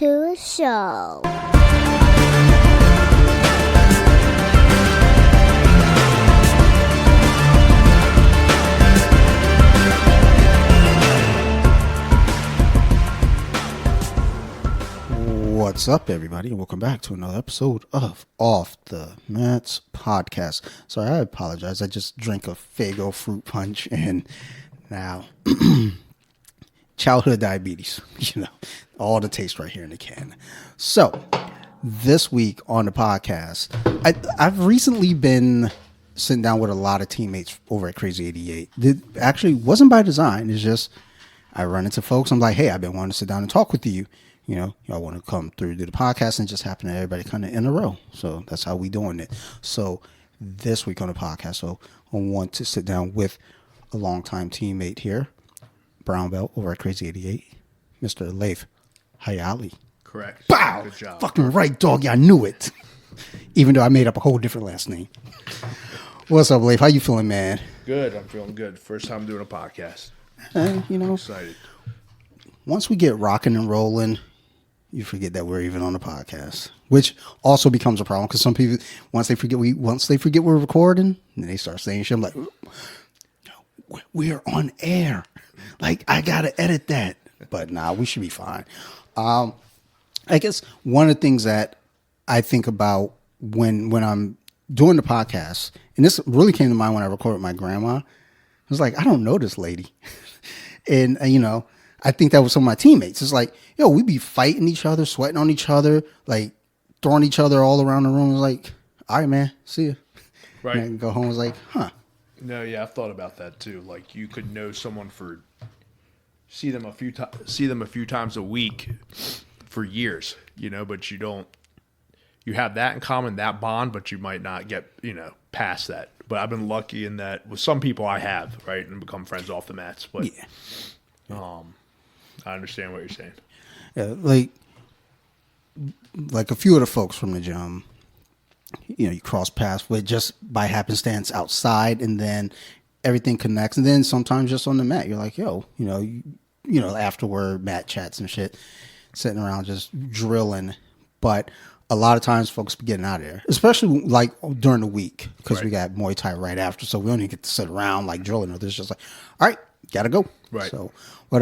to a show. What's up, everybody, and welcome back to another episode of Off the Mats podcast. Sorry, I apologize. I just drank a Faygo fruit punch, and now childhood diabetes. You know, all the taste right here in the can. So, this week on the podcast, I've recently been sitting down with a lot of teammates over at Crazy 88. It actually wasn't by design. It's just I run into folks. I'm like, hey, I've been wanting to sit down and talk with you. You know, y'all want to come through to the podcast, and just happen to everybody kind of in a row. So that's how we doing it. So this week on the podcast, so I want to sit down with a longtime teammate here, Brown Belt over at Crazy 88, Mr. Laith Hyali. Correct. Bow! Good job. Fucking right, dog. Yeah, I knew it. Even though I made up a whole different last name. What's up, Laith? How you feeling, man? Good. I'm feeling good. First time doing a podcast. You know, Excited. once we get rocking and rolling, you forget that we're even on the podcast, which also becomes a problem because some people, once they forget we're recording, and they start saying shit. I'm like, no, we're on air. Like, I gotta edit that, but nah, we should be fine. I guess one of the things that I think about when I'm doing the podcast, and this really came to mind when I recorded my grandma. I was like, I don't know this lady, and you know. I think that was some of my teammates. It's like, yo, we be fighting each other, sweating on each other, like throwing each other all around the room. It was like, all right, man, see ya. Right. And go home. I was like, huh. No, yeah, I've thought about that too. Like, you could know someone see them a few times a week for years, you know, but you don't. You have that in common, that bond, but you might not get, you know, past that. But I've been lucky in that with some people I have, right, and become friends off the mats. But yeah. I understand what you're saying. Yeah, like a few of the folks from the gym, you know, you cross paths with just by happenstance outside, and then everything connects. And then sometimes just on the mat, you're like, yo, you know, afterward mat chats and shit, sitting around just drilling. But a lot of times folks be getting out of there, especially like during the week, because Right. we got Muay Thai right after. So we don't even get to sit around like drilling. It's just like, all right, gotta go. Right. So, but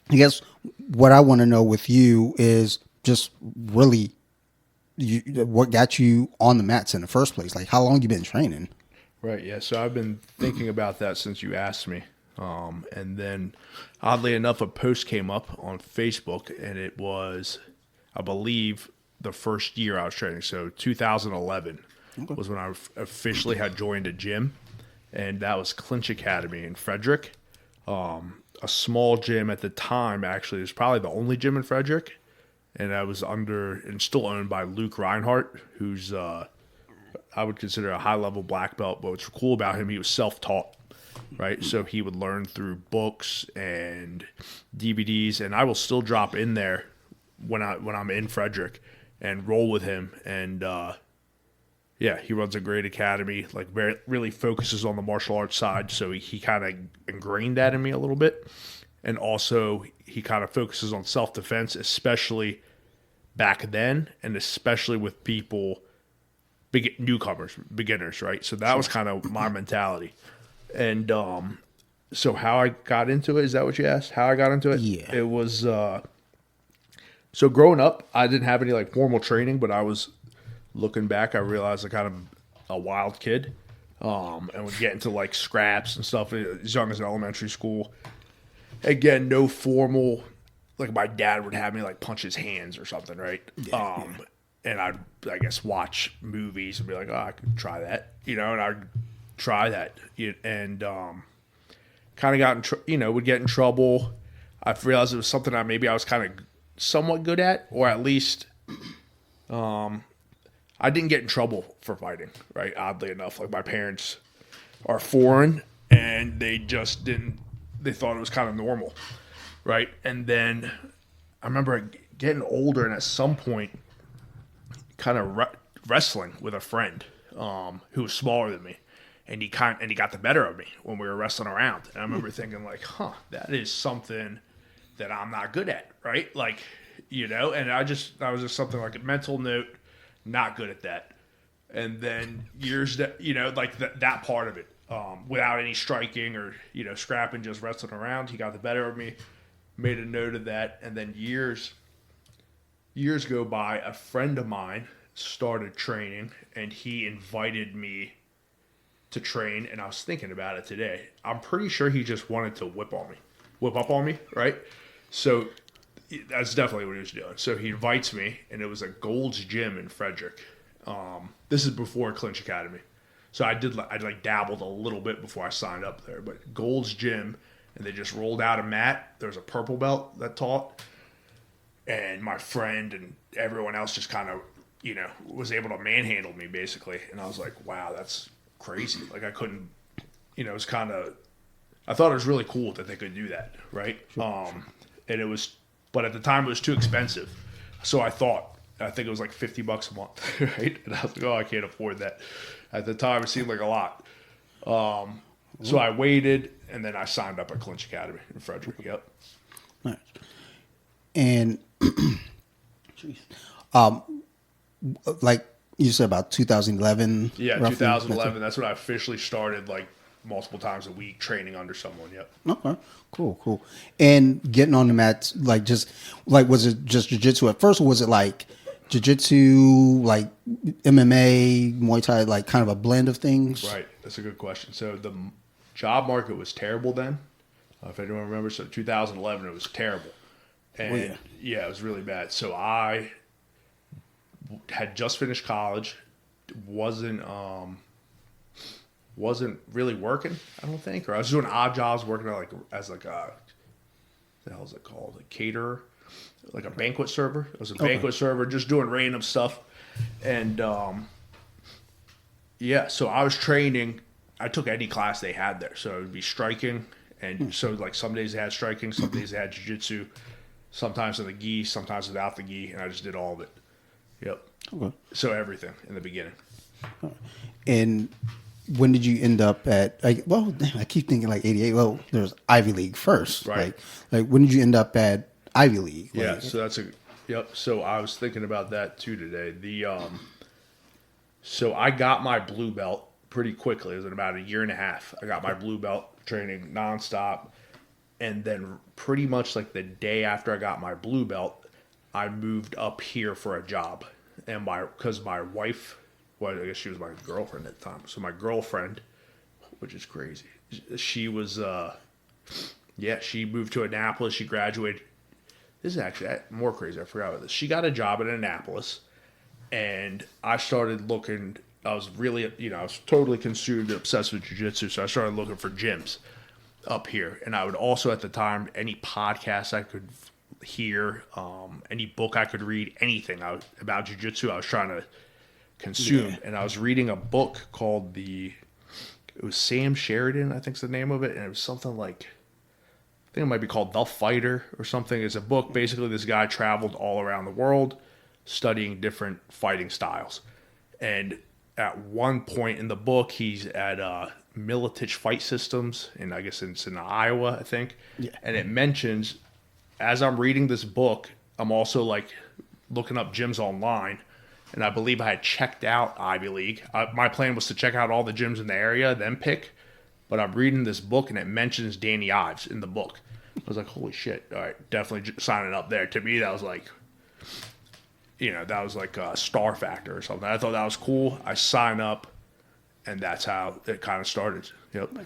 I guess what I want to know with you is just really what got you on the mats in the first place? Like, how long you been training? Right, yeah. So I've been thinking about that since you asked me. And then, oddly enough, a post came up on Facebook, and it was, I believe, the first year I was training. So 2011 was when I officially had joined a gym, and that was Clinch Academy in Frederick. A small gym at the time, actually. It was probably the only gym in Frederick. And I was under and still owned by Luke Reinhardt, who's I would consider a high-level black belt. But what's cool about him, he was self-taught, right? So he would learn through books and DVDs. And I will still drop in there when I'm in Frederick and roll with him. And yeah, he runs a great academy, like really focuses on the martial arts side. So he kind of ingrained that in me a little bit. And also he kind of focuses on self-defense, especially back then, and especially with people, newcomers, beginners, right? So that was kind of my mentality. And so how I got into it, is that what you asked? How I got into it? Yeah. It was, so growing up, I didn't have any like formal training, but I was, looking back, I realized I kind of a wild kid, and would get into like scraps and stuff as young as elementary school. Again, no formal, like my dad would have me like punch his hands or something, right? Yeah. And I guess watch movies and be like, oh, I could try that, you know, and I'd try that, and kind of got would get in trouble. I realized it was something I was kind of somewhat good at, or at least, I didn't get in trouble for fighting, right? Oddly enough, like my parents are foreign, and they just didn't. They thought it was kind of normal, right? And then I remember getting older, and at some point, kind of wrestling with a friend who was smaller than me, and he got the better of me when we were wrestling around. And I remember thinking like, that is something that I'm not good at, right? Like, you know, and I was just something like a mental note, not good at that. And then years that, you know, like that part of it, without any striking or, you know, scrapping, just wrestling around, he got the better of me, made a note of that. And then years go by, a friend of mine started training and he invited me to train, and I was thinking about it today. I'm pretty sure he just wanted to whip up on me, right? So that's definitely what he was doing. So he invites me, and it was a Gold's Gym in Frederick. This is before Clinch Academy. So I dabbled a little bit before I signed up there, but Gold's Gym, and they just rolled out a mat. There's a purple belt that taught, and my friend and everyone else just kind of, you know, was able to manhandle me basically. And I was like, wow, that's crazy. Like I couldn't, you know, it was kind of, I thought it was really cool that they could do that, right? And it was, but at the time it was too expensive. So I think it was like $50 a month, right? And I was like, oh, I can't afford that. At the time, it seemed like a lot. So I waited, and then I signed up at Clinch Academy in Frederick. Yep. Nice. And, like you said about 2011. Yeah, roughly? 2011. That's when I officially started, like, multiple times a week training under someone. Yep. Okay. Cool. And getting on the mat, was it just jiu-jitsu at first, or was it like jiu-jitsu, like MMA, Muay Thai, like kind of a blend of things? Right. That's a good question. So the job market was terrible then. If anyone remembers, so 2011, it was terrible. And yeah, it was really bad. So I had just finished college, wasn't really working, I don't think, or I was doing odd jobs, working as a the hell is it called? A caterer, like a banquet server. I was a banquet server, just doing random stuff. And so I was training. I took any class they had there. So it would be striking. And so like some days they had striking, some days they had jiu-jitsu, sometimes in the gi, sometimes without the gi. And I just did all of it. Yep. Okay. So everything in the beginning. And when did you end up at, I keep thinking like 88. Well, there's Ivy League first. Right. Like when did you end up at Ivy League? Yeah, so so I was thinking about that too today. So I got my blue belt pretty quickly. It was in about a year and a half. I got my blue belt training nonstop. And then pretty much like the day after I got my blue belt, I moved up here for a job. And because my wife, well, I guess she was my girlfriend at the time. So my girlfriend, which is crazy, she was, she moved to Annapolis. She graduated. This is actually more crazy. I forgot about this. She got a job in Annapolis, and I started looking. I was really, I was totally consumed, obsessed with jiu-jitsu. So I started looking for gyms up here. And I would also, at the time, any podcast I could hear, any book I could read, anything about jiu-jitsu, I was trying to consume. Yeah. And I was reading a book called it was Sam Sheridan, I think's the name of it. And it was something like, I think it might be called The Fighter or something. It's a book. Basically, this guy traveled all around the world studying different fighting styles. And at one point in the book, he's at Militich Fight Systems, and I guess it's in Iowa, I think. Yeah. And it mentions, as I'm reading this book, I'm also like looking up gyms online, and I believe I had checked out Ivy League. My plan was to check out all the gyms in the area, then pick. But I'm reading this book, and it mentions Danny Ives in the book. I was like, holy shit, all right, definitely signing up there. To me, that was like, that was like a star factor or something. I thought that was cool. I sign up, and that's how it kind of started. Yep. Nice.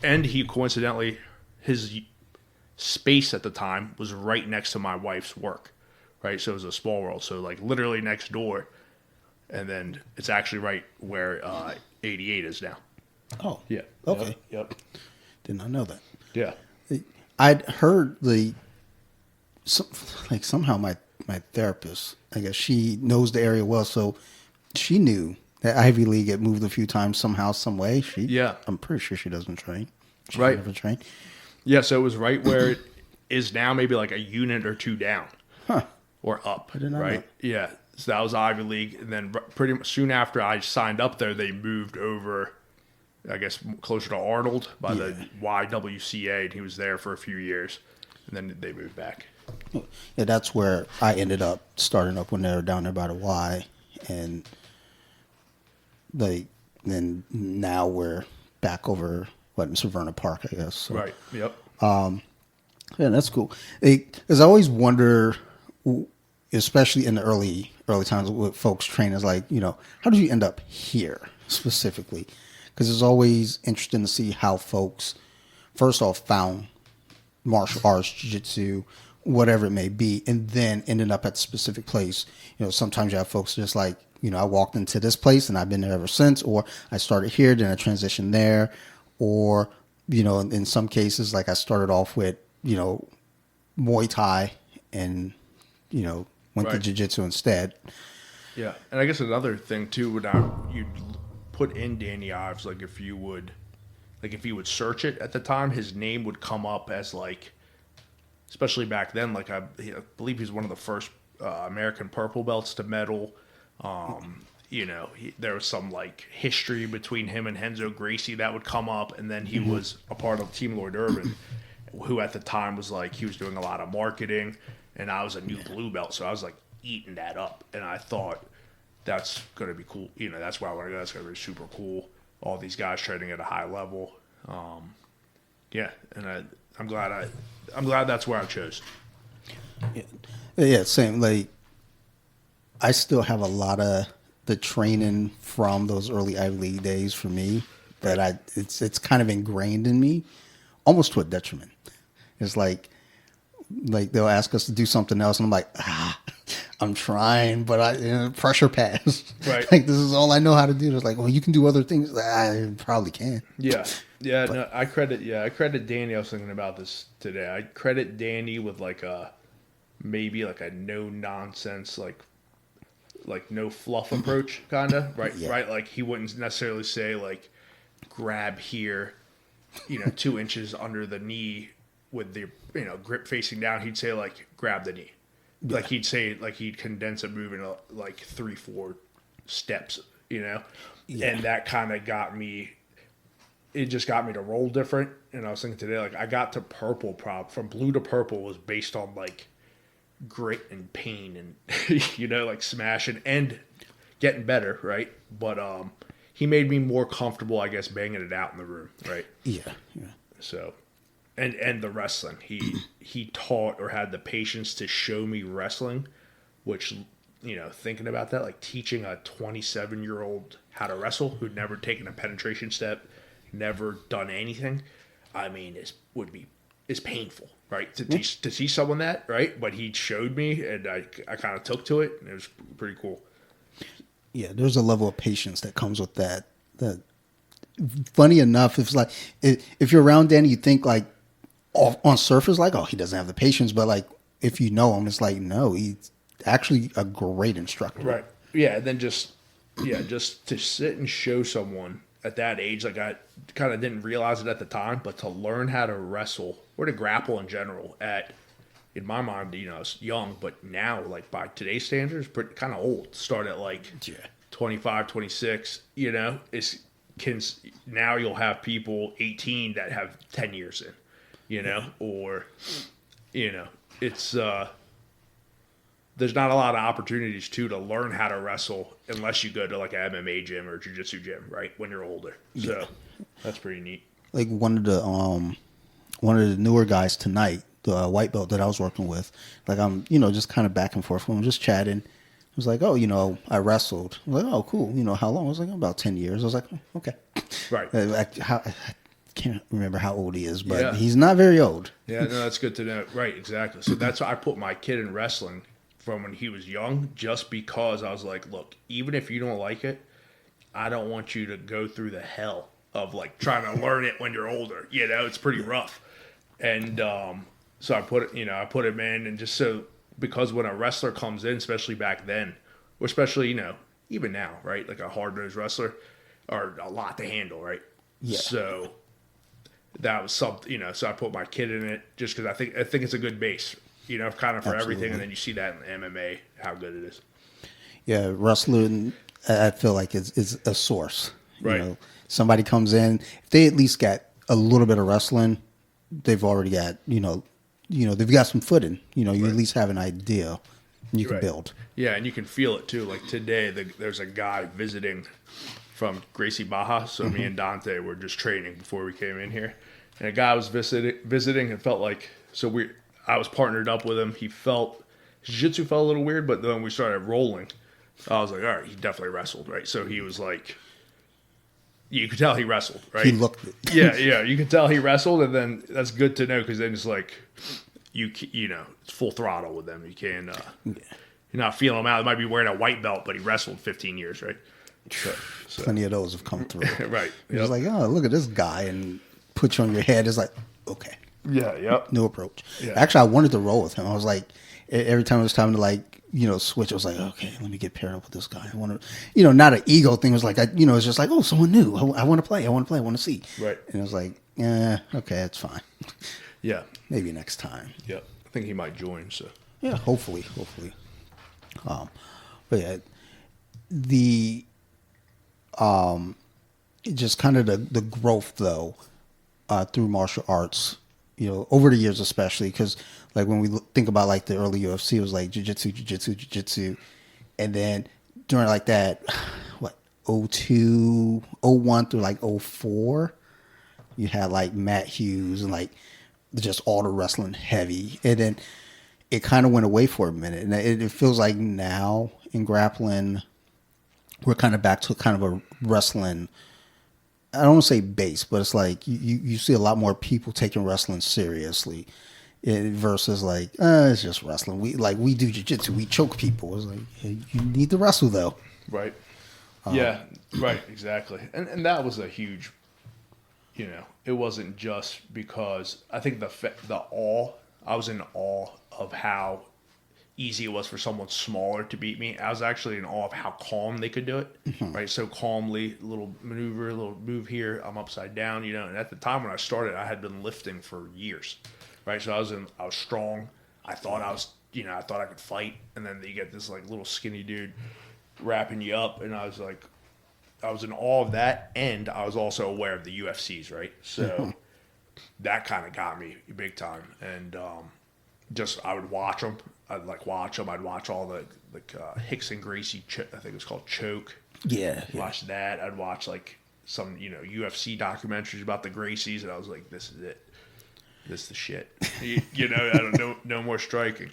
And he coincidentally, his space at the time was right next to my wife's work, right? So it was a small world. So like literally next door, and then it's actually right where 88 is now. Oh, yeah. Okay. Yep. Did not know that. Yeah. I'd heard somehow my therapist, I guess she knows the area well, so she knew that Ivy League had moved a few times somehow, some way. I'm pretty sure she doesn't train. She never trained. Yeah, so it was right where it is now, maybe like a unit or two down. Huh. Or up. I did not know. Yeah. So that was Ivy League. And then pretty much soon after I signed up there, they moved over, I guess, closer to Arnold by the YWCA, and he was there for a few years. And then they moved back. Yeah, that's where I ended up starting up when they were down there by the Y, and then now we're back over in Severna Park, I guess. So, Right. Yep. yeah, that's cool. Because I always wonder, especially in the early times with folks train, is like, how did you end up here specifically? Because it's always interesting to see how folks, first off, found martial arts, jiu-jitsu, whatever it may be, and then ended up at a specific place. Sometimes you have folks just like, I walked into this place and I've been there ever since, or I started here, then I transitioned there, or, in some cases, like I started off with, Muay Thai and, went to Right. jiu-jitsu instead. Yeah, and I guess another thing too, would you'd put in Danny Ives, like if you would search it at the time, his name would come up as like, especially back then, like I believe he's one of the first American purple belts to medal. There was some like history between him and Henzo Gracie that would come up, and then he was a part of Team Lloyd Irvin, who at the time was like he was doing a lot of marketing, and I was a new blue belt, so I was like eating that up, and I thought that's gonna be cool. That's where I want to go. That's gonna be super cool. All these guys training at a high level. Yeah, and I'm glad that's where I chose. Yeah, same. Like, I still have a lot of the training from those early Ivy League days for me that it's kind of ingrained in me, almost to a detriment. It's like they'll ask us to do something else, and I'm like, I'm trying, but pressure pass. Right. Like, this is all I know how to do. It's like, well, you can do other things. I probably can. Yeah. Yeah. No, I credit Danny. I was thinking about this today. I credit Danny with maybe a no nonsense, like no fluff approach, kind of, right? Yeah. Right. Like he wouldn't necessarily say like grab here, 2 inches under the knee with the, grip facing down. He'd say like grab the knee. Yeah. Like he'd say, like he'd condense a move into like 3-4 steps, Yeah. And that kind of got me, it just got me to roll different. And I was thinking today, like I got to purple from blue to purple was based on like grit and pain and, like smashing and getting better. Right. But, he made me more comfortable, I guess, banging it out in the room. Right. Yeah. Yeah. So, and the wrestling, he taught or had the patience to show me wrestling, which, thinking about that, like teaching a 27-year-old how to wrestle who'd never taken a penetration step, never done anything, I mean, it's painful, right? To see someone that, right? But he showed me, and I kind of took to it, and it was pretty cool. Yeah, there's a level of patience that comes with that. That, funny enough, it's like if you're around Danny, you think like on surface, like, oh, he doesn't have the patience, but like if you know him, it's like, no, he's actually a great instructor. Right. Yeah, and then just to sit and show someone at that age, like I kind of didn't realize it at the time, but to learn how to wrestle or to grapple in general in my mind, it's young, but now, like by today's standards, pretty kind of old. Start at like 25, 26, now you'll have people 18 that have 10 years in, or, it's, there's not a lot of opportunities to learn how to wrestle unless you go to like an MMA gym or jiu-jitsu gym, right? When you're older. So that's pretty neat. Like one of the newer guys tonight, the white belt that I was working with, like I'm, just kind of back and forth with him, just chatting. I was like, oh, I wrestled. I'm like, oh, cool. How long? I was like, about 10 years. I was like, oh, okay. Right. I can't remember how old he is, but he's not very old. Yeah, no, that's good to know. Right, exactly. So that's why I put my kid in wrestling from when he was young, just because I was like, look, even if you don't like it, I don't want you to go through the hell of like trying to learn it when you're older. It's pretty rough. And so I put him in, and just so, because when a wrestler comes in, especially back then, or especially, even now, right? Like a hard-nosed wrestler are a lot to handle, right? Yeah. So that was something, so I put my kid in it just because I think it's a good base, kind of for Absolutely. everything. And then you see that in MMA, how good it is. Yeah, wrestling, I feel like is a source. Right. Somebody comes in, if they at least got a little bit of wrestling, they've already got, they've got some footing. You at least have an idea. And you can build. Yeah, and you can feel it too. Like today, there's a guy visiting from Gracie Baja. So me and Dante were just training before we came in here, and a guy was visiting and felt like I was partnered up with him. His jiu-jitsu felt a little weird, but then we started rolling. I was like, all right, he definitely wrestled, right? So he was like, you could tell he wrestled, right? He looked it. Yeah, you could tell he wrestled, and then that's good to know because then it's like it's full throttle with them. You can't you're not feeling him out. He might be wearing a white belt, but he wrestled 15 years, right? So. Plenty of those have come through. Right. It's like, oh, look at this guy, and put you on your head. It's like, okay. Yeah, yep. New approach. Yeah. Actually, I wanted to roll with him. I was like, every time it was time to switch, I was like, okay, let me get paired up with this guy. I want to, not an ego thing. It was like, it's just like, oh, someone new. I want to play. I want to see. Right. And it was like, yeah, okay, that's fine. Yeah. Maybe next time. Yeah. I think he might join. So. Yeah, hopefully. But yeah, the just kind of the growth though through martial arts, over the years especially, because like when we think about like the early UFC, it was like jiu-jitsu, and then during like that 02, 01 through like 04, you had like Matt Hughes and like just all the wrestling heavy, and then it kind of went away for a minute, and it feels like now in grappling we're kind of back to kind of a wrestling, I don't want to say base, but it's like you see a lot more people taking wrestling seriously versus like, it's just wrestling. We do jiu-jitsu, we choke people. It's like, hey, you need to wrestle though. Right. Yeah, right, exactly. And that was a huge, it wasn't just because I think I was in awe of how easy it was for someone smaller to beat me. I was actually in awe of how calm they could do it, right? So calmly, a little maneuver, a little move here, I'm upside down, and at the time when I started, I had been lifting for years, right? So I was strong. I thought I thought I could fight. And then you get this like little skinny dude wrapping you up. And I was like, I was in awe of that. And I was also aware of the UFCs, right? So that kind of got me big time. And I would watch them. I'd watch them. I'd watch all the Hicks and Gracie, I think it was called Choke. Yeah. Watch that. I'd watch like some, UFC documentaries about the Gracies. And I was like, this is it. This is the shit. I don't know. No more striking.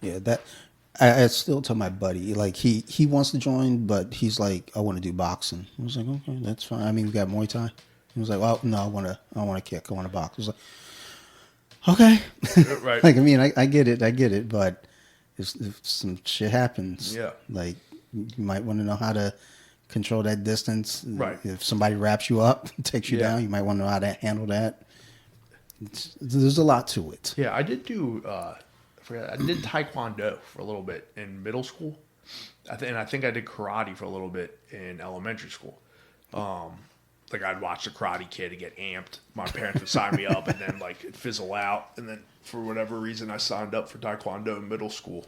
Yeah, that I still tell my buddy, like he wants to join, but he's like, I want to do boxing. I was like, okay, that's fine. I mean, we got Muay Thai. He was like, well, no, I want to kick. I want to box. I was like, okay. Right. Like, I mean, I get it, but if some shit happens, yeah, like you might want to know how to control that distance. Right. If somebody wraps you up, takes you down, you might want to know how to handle that. There's a lot to it. Yeah, I did do. I did Taekwondo for a little bit in middle school, and I think I did karate for a little bit in elementary school. Like I'd watch the Karate Kid and get amped. My parents would sign me up, and then like it'd fizzle out. And then for whatever reason, I signed up for Taekwondo in middle school,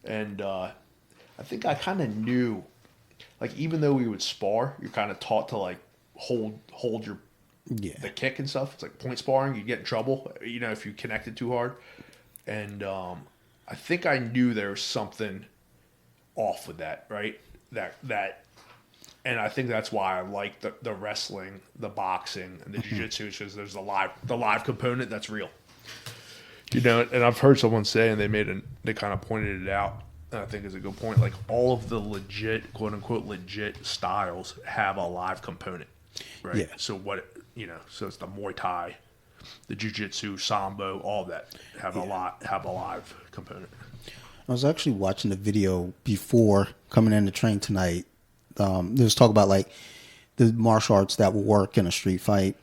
and I think I kind of knew, like even though we would spar, you're kind of taught to like hold your the kick and stuff. It's like point sparring. You get in trouble, if you connect it too hard. And I think I knew there was something off with that, right? That, and I think that's why I like the wrestling, the boxing, and the jiu-jitsu, because there's the live component that's real. And I've heard someone say, and they kind of pointed it out, and I think is a good point. Like all of the legit, quote unquote, legit styles have a live component, right? Yeah. So so it's the Muay Thai, the Jiu-Jitsu, Sambo, all of that have a live component. I was actually watching the video before coming in to train tonight. There was talk about like the martial arts that will work in a street fight.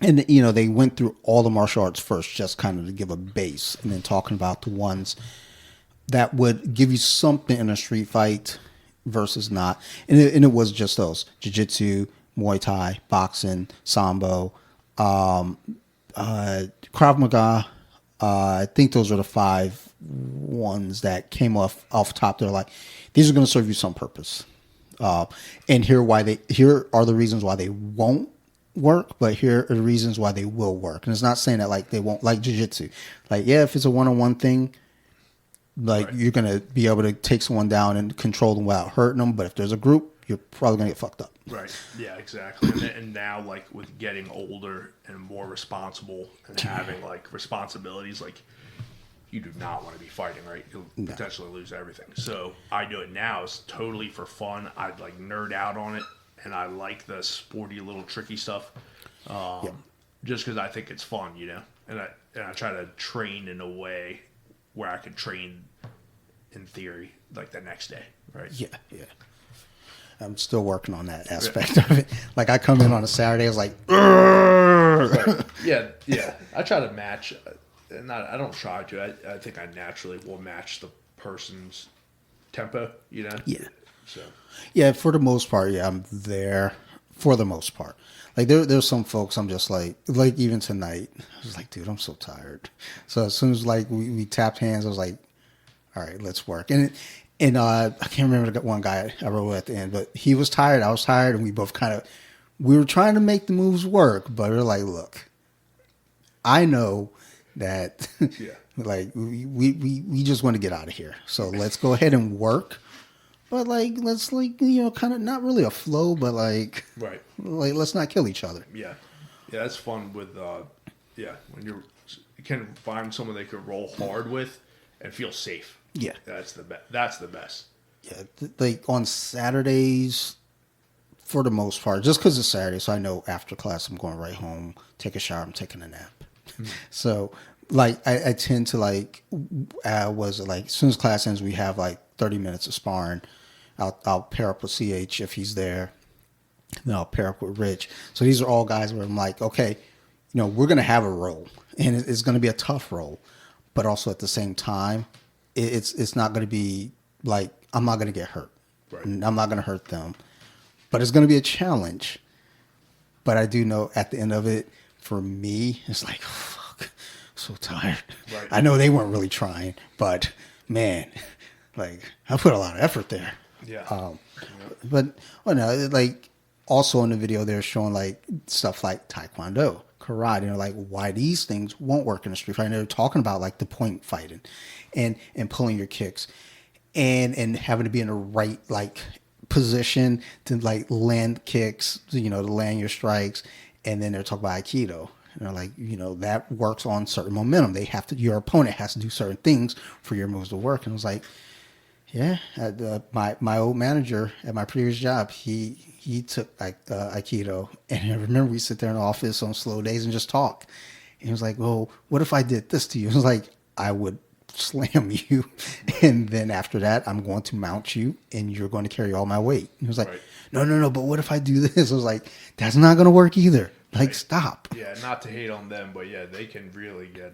And, they went through all the martial arts first, just kind of to give a base, and then talking about the ones that would give you something in a street fight versus not. And it was just those: Jiu-Jitsu, Muay Thai, boxing, Sambo, Krav Maga. I think those are the 5 ones that came off top. They're like, these are going to serve you some purpose. And here are the reasons why they won't work, but here are the reasons why they will work. And it's not saying that like they won't, like jiu-jitsu. Like, yeah, if it's a one-on-one thing, like Right. you're going to be able to take someone down and control them without hurting them. But if there's a group, you're probably going to get fucked up. Right. Yeah, exactly. And now, like, with getting older and more responsible and having, like, responsibilities, like, you do not want to be fighting, right? You'll potentially lose everything. So I do it now. It's totally for fun. I, like, nerd out on it, and I like the sporty little tricky stuff just because I think it's fun, you know? And I try to train in a way where I can train in theory, like, the next day, right? Yeah, yeah. I'm still working on that aspect of it. Like I come in on a Saturday, I was like, Right. Yeah. I try to match, I don't try to. I think I naturally will match the person's tempo, you know? yeah. So, Yeah, for the most part, yeah, I'm there for the most part. Like there's some folks I'm just like even tonight, I was like, dude, I'm so tired. So as soon as like we tapped hands, I was like, all right, let's work. And I can't remember the one guy I wrote at the end, but he was tired, I was tired, and we both we were trying to make the moves work, but we we're like, look, I know that yeah. like we just want to get out of here. So let's go ahead and work. But like let's like kind of not really a flow, but like let's not kill each other. Yeah. Yeah, that's fun with, when you can find someone they could roll hard with and feel safe. Yeah. That's the best. Yeah, like on Saturdays, for the most part, just because it's Saturday, so I know after class I'm going right home, take a shower, I'm taking a nap. So, like, I tend to like, was it like as soon as class ends, we have like 30 minutes of sparring. I'll pair up with CH if he's there. Then I'll pair up with Rich. So these are all guys where I'm like, okay, we're gonna have a role, and it's gonna be a tough role, but also at the same time, it's not gonna be like I'm not gonna get hurt. Right. And I'm not gonna hurt them, but it's gonna be a challenge. But I do know at the end of it, for me, it's like, fuck, I'm so tired. Right. I know they weren't really trying, but man, like I put a lot of effort there. Yeah. But no, like also in the video they're showing like stuff like Taekwondo, karate, like why these things won't work in the street fight. And they're talking about like the point fighting and pulling your kicks and having to be in the right like position to like land kicks, to land your strikes. And then they're talking about Aikido. Like, that works on certain momentum. Your opponent has to do certain things for your moves to work. And I was like, yeah, my old manager at my previous job, he took like Aikido, and I remember we sit there in the office on slow days and just talk. And he was like, "Well, what if I did this to you?" I was like, "I would slam you, and then after that, I'm going to mount you, and you're going to carry all my weight." And he was like, Right. No, but what if I do this? I was like, "That's not going to work either. Like, Right. stop." Yeah, not to hate on them, but yeah, they can really get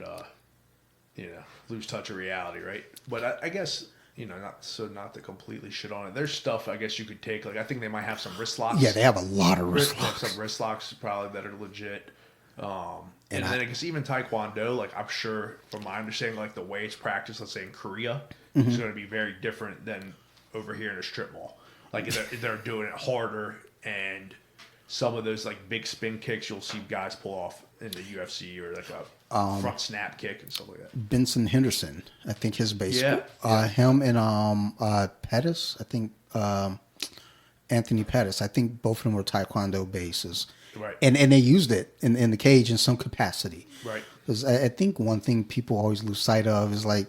lose touch of reality, right? But I guess not to completely shit on it. There's stuff I guess you could take. Like I think they might have some wrist locks. Yeah, they have a lot of wrist They have locks. some wrist locks probably that are legit. And And then I guess even Taekwondo, like I'm sure from my understanding, like the way it's practiced, let's say in Korea, Mm-hmm. is going to be very different than over here in a strip mall. Like they're doing it harder, and some of those like big spin kicks you'll see guys pull off in the UFC or like a front snap kick and stuff like that. Benson Henderson, I think his base. Yeah. Him and Pettis, I think Anthony Pettis. I think both of them were Taekwondo bases. Right. And they used it in the cage in some capacity. Right. Because I think one thing people always lose sight of is like,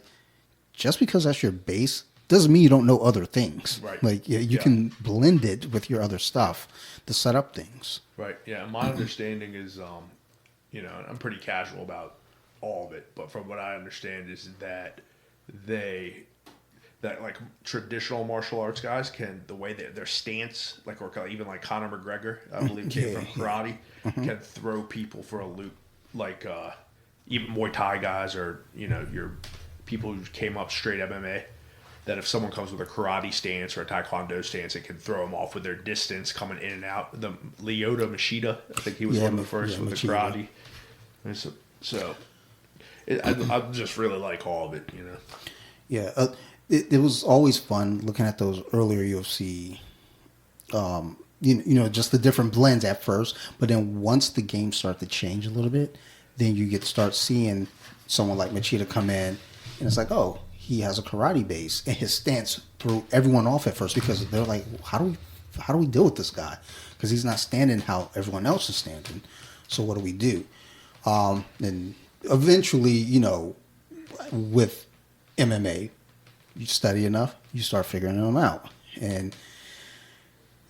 just because that's your base doesn't mean you don't know other things. Right. Like you can blend it with your other stuff to set up things. Right. Yeah. My understanding is, I'm pretty casual about all of it, but from what I understand is that like traditional martial arts guys the way their stance, like, or even like Conor McGregor, I believe came from karate, can throw people for a loop, like, even Muay Thai guys or, your people who came up straight MMA. That if someone comes with a karate stance or a taekwondo stance, it can throw them off with their distance coming in and out. The Lyoto Machida, I think he was one of the first with the karate. And I just really like all of it, Yeah, it was always fun looking at those earlier UFC just the different blends at first. But then once the games start to change a little bit, then you get to start seeing someone like Machida come in, and it's like, oh, he has a karate base, and his stance threw everyone off at first because they're like, how do we deal with this guy? Because he's not standing how everyone else is standing. So what do we do? And eventually, with MMA, you study enough, you start figuring them out. And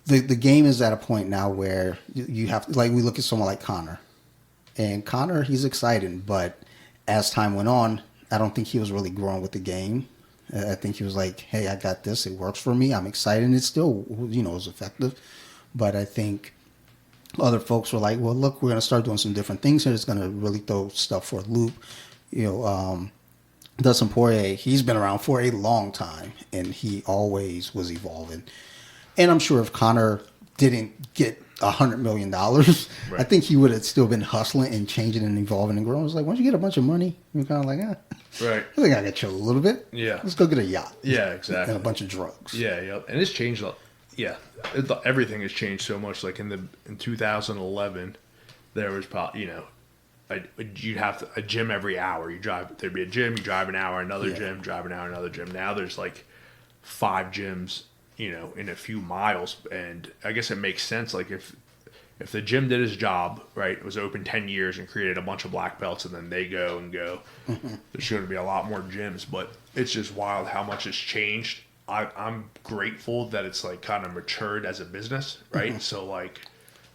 the game is at a point now where you have to, like, we look at someone like Connor. And Connor, he's exciting, but as time went on, I don't think he was really growing with the game. I think he was like, hey, I got this. It works for me. I'm excited. And it still, is effective. But I think other folks were like, well, look, we're going to start doing some different things here. It's going to really throw stuff for a loop. Dustin Poirier, he's been around for a long time, and he always was evolving. And I'm sure if Connor didn't get $100 million, right, I think he would have still been hustling and changing and evolving and growing. It's like, once you get a bunch of money, you're kind of like, right, I think I got chill a little bit. Yeah. Let's go get a yacht. Yeah, exactly. And a bunch of drugs. Yeah. And it's changed. Yeah. Everything has changed so much. Like in 2011, there was probably, you'd have a gym every hour. There'd be a gym, you drive an hour, another gym, drive an hour, another gym. Now there's like 5 gyms, in a few miles. And I guess it makes sense. Like if the gym did his job, right, it was open 10 years and created a bunch of black belts, and then they go, there's going to be a lot more gyms. But it's just wild how much has changed. I'm grateful that it's like kind of matured as a business, right? Mm-hmm. So like,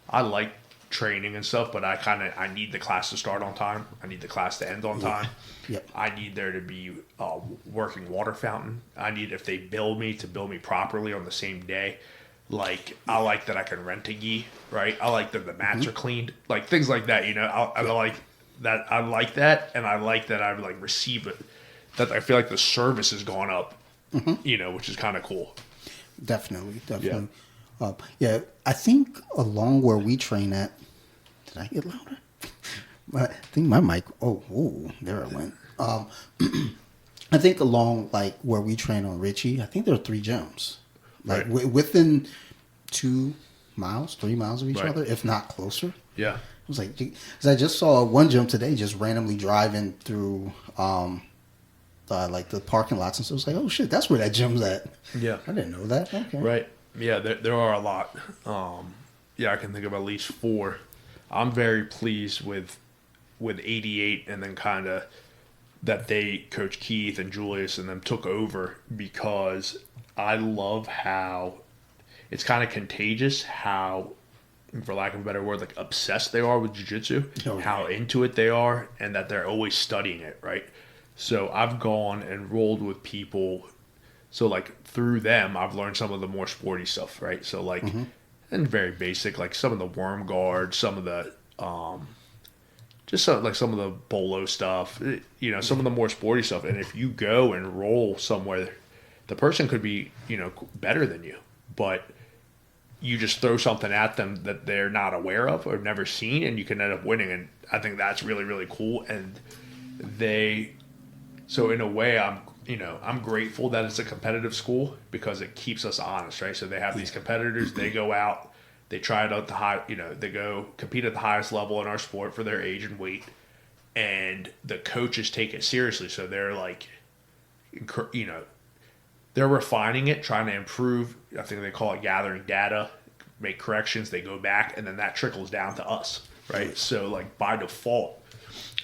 I like training and stuff, but I need the class to start on time. I need the class to end on time. Yep. I need there to be a working water fountain. I need, if they bill me, to bill me properly on the same day. Like, I like that I can rent a gi, right? I like that the mats are cleaned, like things like that. I like that. I like that, and I like that I like receive it. That I feel like the service has gone up, which is kind of cool. Definitely. Yeah. I think along where we train at, did I get louder? I think my mic. Oh, there it went. I think along like where we train on Richie, I think there are 3 gyms, like right, within 3 miles of each right, other, if not closer. Yeah. I was like, because I just saw one gym today, just randomly driving through, like the parking lots, and so I was like, oh shit, that's where that gym's at. Yeah. I didn't know that. Okay. Right. Yeah, there are a lot. I can think of at least 4. I'm very pleased with 88, and then kind of that they, Coach Keith and Julius and them, took over, because I love how it's kind of contagious how, for lack of a better word, like obsessed they are with jiu-jitsu, how into it they are, and that they're always studying it, right? So I've gone and rolled with people. So like through them, I've learned some of the more sporty stuff, right? So like, and very basic, like some of the worm guards, some of the, some of the bolo stuff, some of the more sporty stuff. And if you go and roll somewhere, the person could be, better than you, but you just throw something at them that they're not aware of or never seen, and you can end up winning. And I think that's really, really cool. And so in a way, I'm grateful that it's a competitive school, because it keeps us honest, right? So they have these competitors, they go out, they try it out they go compete at the highest level in our sport for their age and weight, and the coaches take it seriously. So they're like, they're refining it, trying to improve. I think they call it gathering data, make corrections, they go back, and then that trickles down to us, right? So like by default,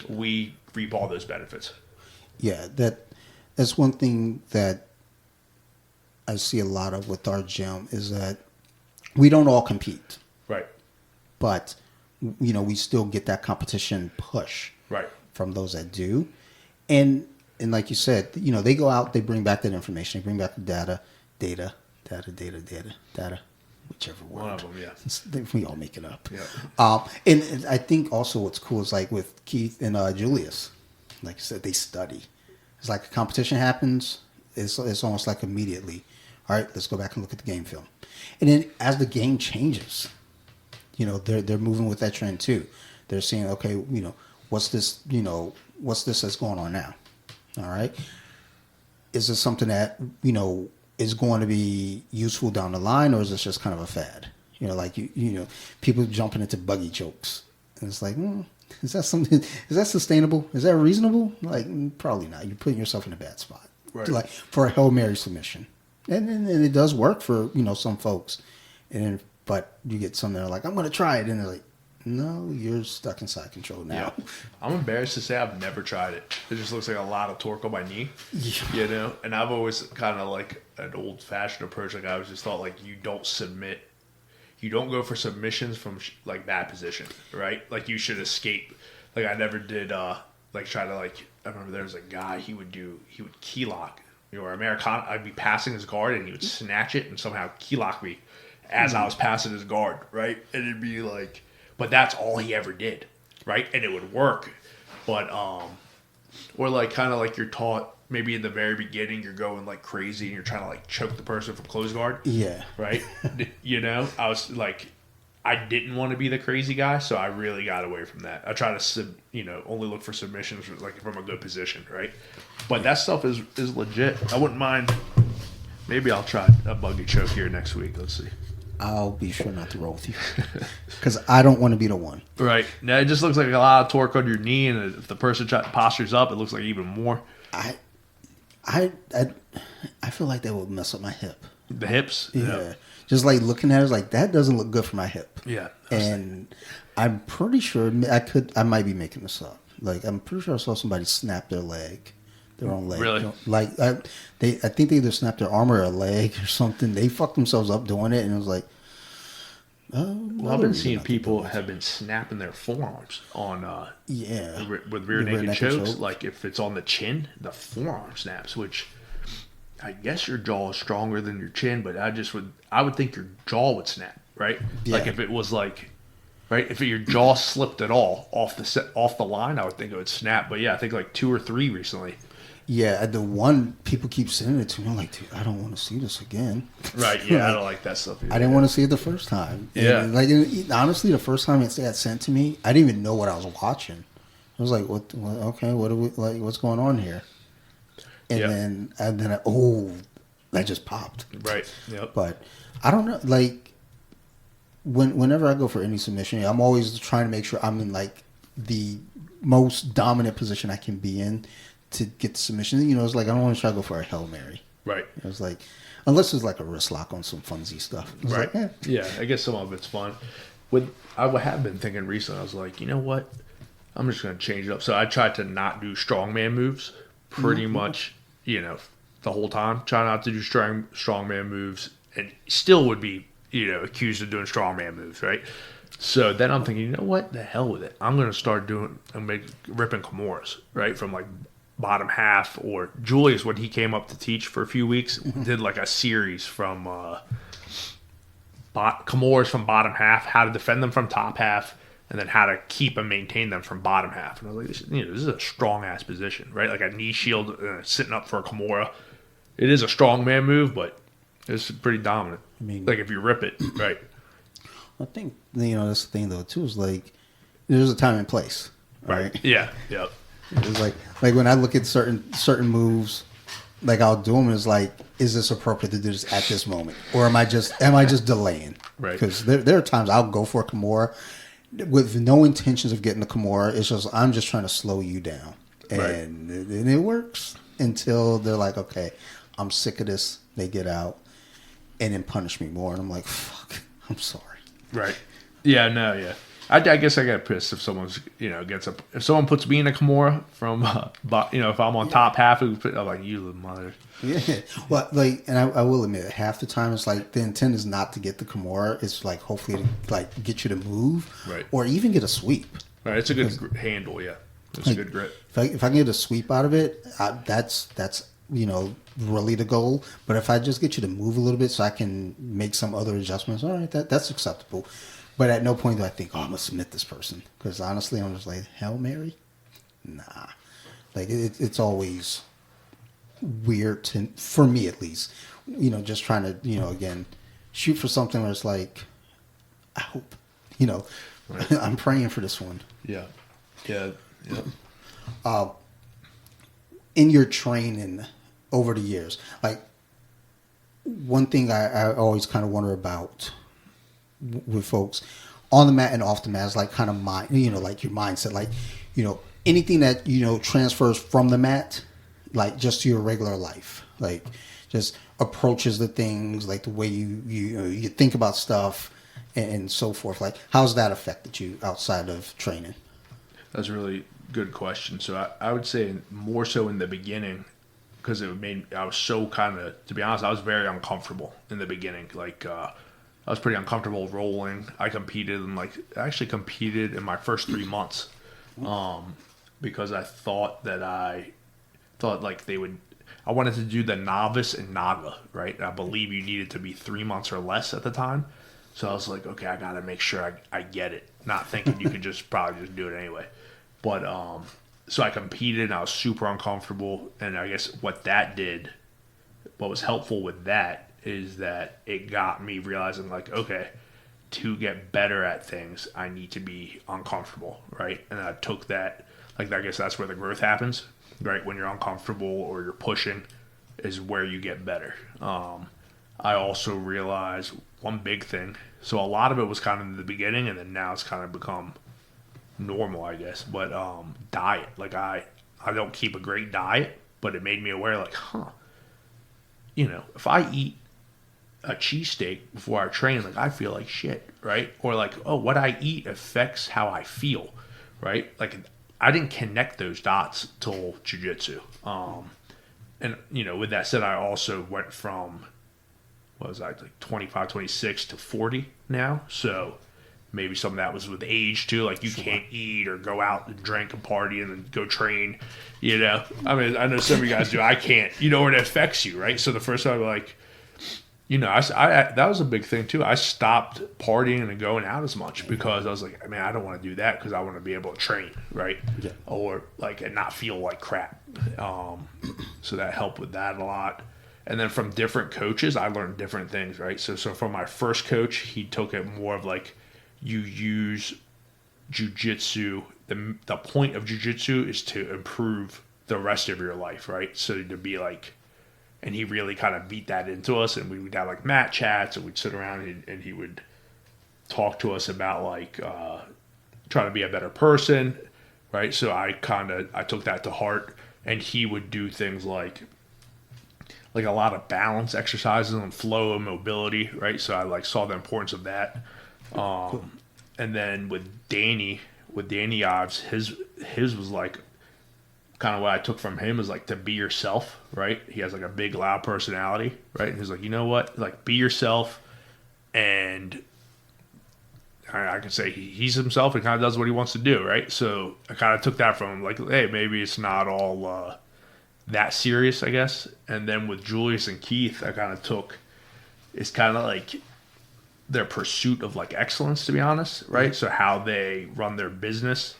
we reap all those benefits. Yeah, that's one thing that I see a lot of with our gym, is that we don't all compete. Right. But, we still get that competition push, right, from those that do. And like you said, they go out, they bring back that information, they bring back the data, whichever word. One of them, yeah. We all make it up. Yeah. And I think also what's cool is like with Keith and Julius, like you said, they study. It's like a competition happens, it's almost like immediately, all right, let's go back and look at the game film. And then as the game changes, they're moving with that trend too. They're seeing, okay, what's this that's going on now? All right. Is this something that, is going to be useful down the line, or is this just kind of a fad? You know, like you know, people jumping into buggy chokes, and it's like, is that something? Is that sustainable? Is that reasonable? Like, probably not. You're putting yourself in a bad spot, Right. like for a Hail Mary submission, and it does work for some folks, but you get some that are like, I'm going to try it, and they're like, no, you're stuck inside control now. Yeah. I'm embarrassed to say I've never tried it. It just looks like a lot of torque on my knee, you know? And I've always kind of like an old-fashioned approach. Like I always just thought like you don't submit. You don't go for submissions from like that position, right? Like you should escape. Like I never did like try to like, I remember there was a guy, he would key lock. You know, or Americana, I'd be passing his guard and he would snatch it and somehow key lock me as I was passing his guard, right? And it'd be like, but that's all he ever did, right? And it would work. But, or like kind of like you're taught maybe in the very beginning, you're going like crazy and you're trying to like choke the person from close guard. Yeah. Right? You know, I was like, I didn't want to be the crazy guy, so I really got away from that. I try to, only look for submissions like from a good position, right? But that stuff is legit. I wouldn't mind. Maybe I'll try a buggy choke here next week. Let's see. I'll be sure not to roll with you because I don't want to be the one. Right. Now, it just looks like a lot of torque on your knee, and if the person postures up, it looks like even more. I feel like that would mess up my hip. The hips? Yeah. Just like looking at it, it's like that doesn't look good for my hip. Yeah. And I'm pretty sure I might be making this up. Like I'm pretty sure I saw somebody snap their own leg. Really? Like I think they either snapped their arm or a leg or something. They fucked themselves up doing it, and it was like, well, I've been seeing people have been snapping their forearms on with rear naked chokes. Like if it's on the chin, the forearm snaps, which I guess your jaw is stronger than your chin, but I would think your jaw would snap, right? Yeah. Like if it was like, right, if your jaw slipped at all off the line, I would think it would snap. But yeah, I think like 2 or 3 recently. Yeah, the one people keep sending it to me. I'm like, dude, I don't want to see this again. Right? Yeah, I don't like that stuff either. I didn't want to see it the first time. Yeah, and honestly, the first time it got sent to me, I didn't even know what I was watching. I was like, what okay, what are we like? What's going on here? And then that just popped. Right. Yep. But I don't know. Like whenever I go for any submission, I'm always trying to make sure I'm in like the most dominant position I can be in to get the submission. You know, it's like I don't want to try to go for a Hail Mary. Right. It was like, unless it's like a wrist lock on some funsy stuff. Right. Like, Yeah, I guess some of it's fun. I have been thinking recently, I was like, you know what? I'm just going to change it up. So I tried to not do strongman moves pretty much, the whole time. Try not to do strongman moves and still would be, accused of doing strongman moves, right? So then I'm thinking, you know what? The hell with it. I'm going to start ripping Kimuras, right? From like bottom half, or Julius, when he came up to teach for a few weeks, did like a series from Kimuras from bottom half, how to defend them from top half, and then how to keep and maintain them from bottom half. And I was like, this is a strong ass position, right? Like a knee shield sitting up for a Kimura. It is a strongman move, but it's pretty dominant. I mean, like if you rip it, right? I think that's the thing though too, is like there's a time and place, right? Yeah. Yep. It's like when I look at certain moves, like I'll do them. It's like, is this appropriate to do this at this moment, or am I just delaying? Right. Because there are times I'll go for a Kimura with no intentions of getting the Kimura. It's just I'm just trying to slow you down, and it works until they're like, okay, I'm sick of this. They get out and then punish me more, and I'm like, fuck, I'm sorry. Right. Yeah. No. Yeah. I guess I get pissed if someone's if someone puts me in a Kimura from if I'm on top half, I'm like, you little mother. Yeah. Well, like, and I will admit, half the time it's like the intent is not to get the Kimura. It's like hopefully to like get you to move, right, or even get a sweep. Right. It's a good handle. Yeah. It's a good grip. If I can get a sweep out of it, that's really the goal. But if I just get you to move a little bit so I can make some other adjustments, all right, that's acceptable. But at no point do I think, I'm going to submit this person. Because honestly, I'm just like, Hail Mary? Nah. Like, it's always weird for me at least, just trying to, again, shoot for something where it's like, I hope, right. I'm praying for this one. Yeah. Yeah. Yeah. In your training over the years, like, one thing I always kind of wonder about with folks on the mat and off the mat is like kind of mind, like your mindset, like, anything that, transfers from the mat, like just to your regular life, like just approaches the things, like the way you think about stuff and so forth. Like, how's that affected you outside of training? That's a really good question. So I would say more so in the beginning, because I was so kind of, to be honest, I was very uncomfortable in the beginning. Like, I was pretty uncomfortable rolling. I actually competed in my first 3 months, because I thought like I wanted to do the novice and Naga, right? I believe you needed to be 3 months or less at the time. So I was like, okay, I got to make sure I get it. Not thinking you could probably just do it anyway. But, so I competed and I was super uncomfortable. And I guess what was helpful with that is that it got me realizing, like, okay, to get better at things, I need to be uncomfortable, right? And I took that, like, I guess that's where the growth happens, right? When you're uncomfortable or you're pushing is where you get better. I also realized one big thing. So a lot of it was kind of in the beginning, and then now it's kind of become normal, I guess. But diet, like I don't keep a great diet, but it made me aware, like, if I eat a cheesesteak before I train, like, I feel like shit, right? Or like, oh, what I eat affects how I feel, right? Like, I didn't connect those dots till jiu-jitsu. And, with that said, I also went from, what was I, like 25, 26 to 40 now. So maybe some of that was with age too. Like, you can't eat or go out and drink and party and then go train, I mean, I know some of you guys do. I can't, or it affects you, right? So the first time, like, I that was a big thing too. I stopped partying and going out as much because I was like, I don't want to do that because I want to be able to train, right? Yeah. Or like, and not feel like crap. So that helped with that a lot. And then from different coaches, I learned different things, right? So from my first coach, he took it more of like, you use jiu-jitsu. The point of jiu-jitsu is to improve the rest of your life, right? So to be like, and he really kind of beat that into us, and we would have like mat chats, and we'd sit around and he would talk to us about like trying to be a better person, right? So I took that to heart, and he would do things like a lot of balance exercises and flow and mobility, right? So I like saw the importance of that. And then with Danny Ives, his was like, kind of what I took from him is like to be yourself, right? He has like a big, loud personality, right? And he's like, you know what? Like, be yourself. And I can say he's himself and kind of does what he wants to do, right? So I kind of took that from him, like, hey, maybe it's not all that serious, I guess. And then with Julius and Keith, I kind of took, it's kind of like their pursuit of like excellence, to be honest, right? So how they run their business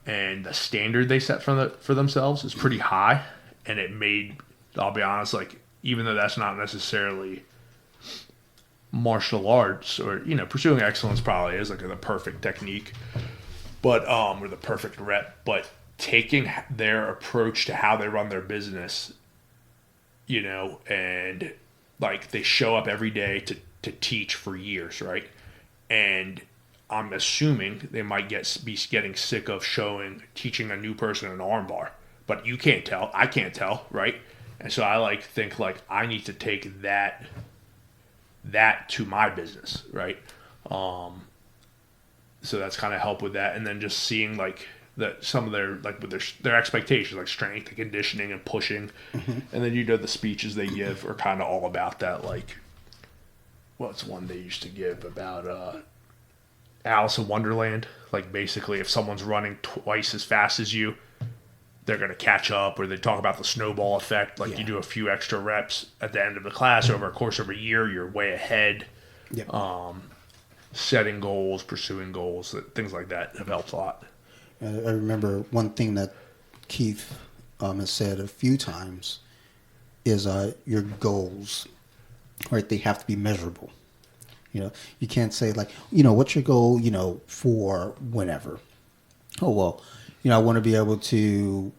and the standard they set for themselves is pretty high. And it made, I'll be honest, like, even though that's not necessarily martial arts or, pursuing excellence probably is like the perfect technique, but, or the perfect rep, but taking their approach to how they run their business, and like they show up every day to teach for years, right? And I'm assuming they might be getting sick of teaching a new person an armbar, but you can't tell. I can't tell, right? And so I think I need to take that to my business, right? So that's kind of help with that, and then just seeing like that some of their like with their expectations, like strength and conditioning and pushing, and then the speeches they give are kind of all about that. Like, what's one they used to give about Alice in Wonderland? Like, basically, if someone's running twice as fast as you, they're going to catch up. Or they talk about the snowball effect. Like, you do a few extra reps at the end of the class over a course of a year, you're way ahead. Yep. Setting goals, pursuing goals, things like that have helped a lot. I remember one thing that Keith has said a few times is your goals, right? They have to be measurable. You can't say like, what's your goal, for whenever. Oh, well, I want to be able to,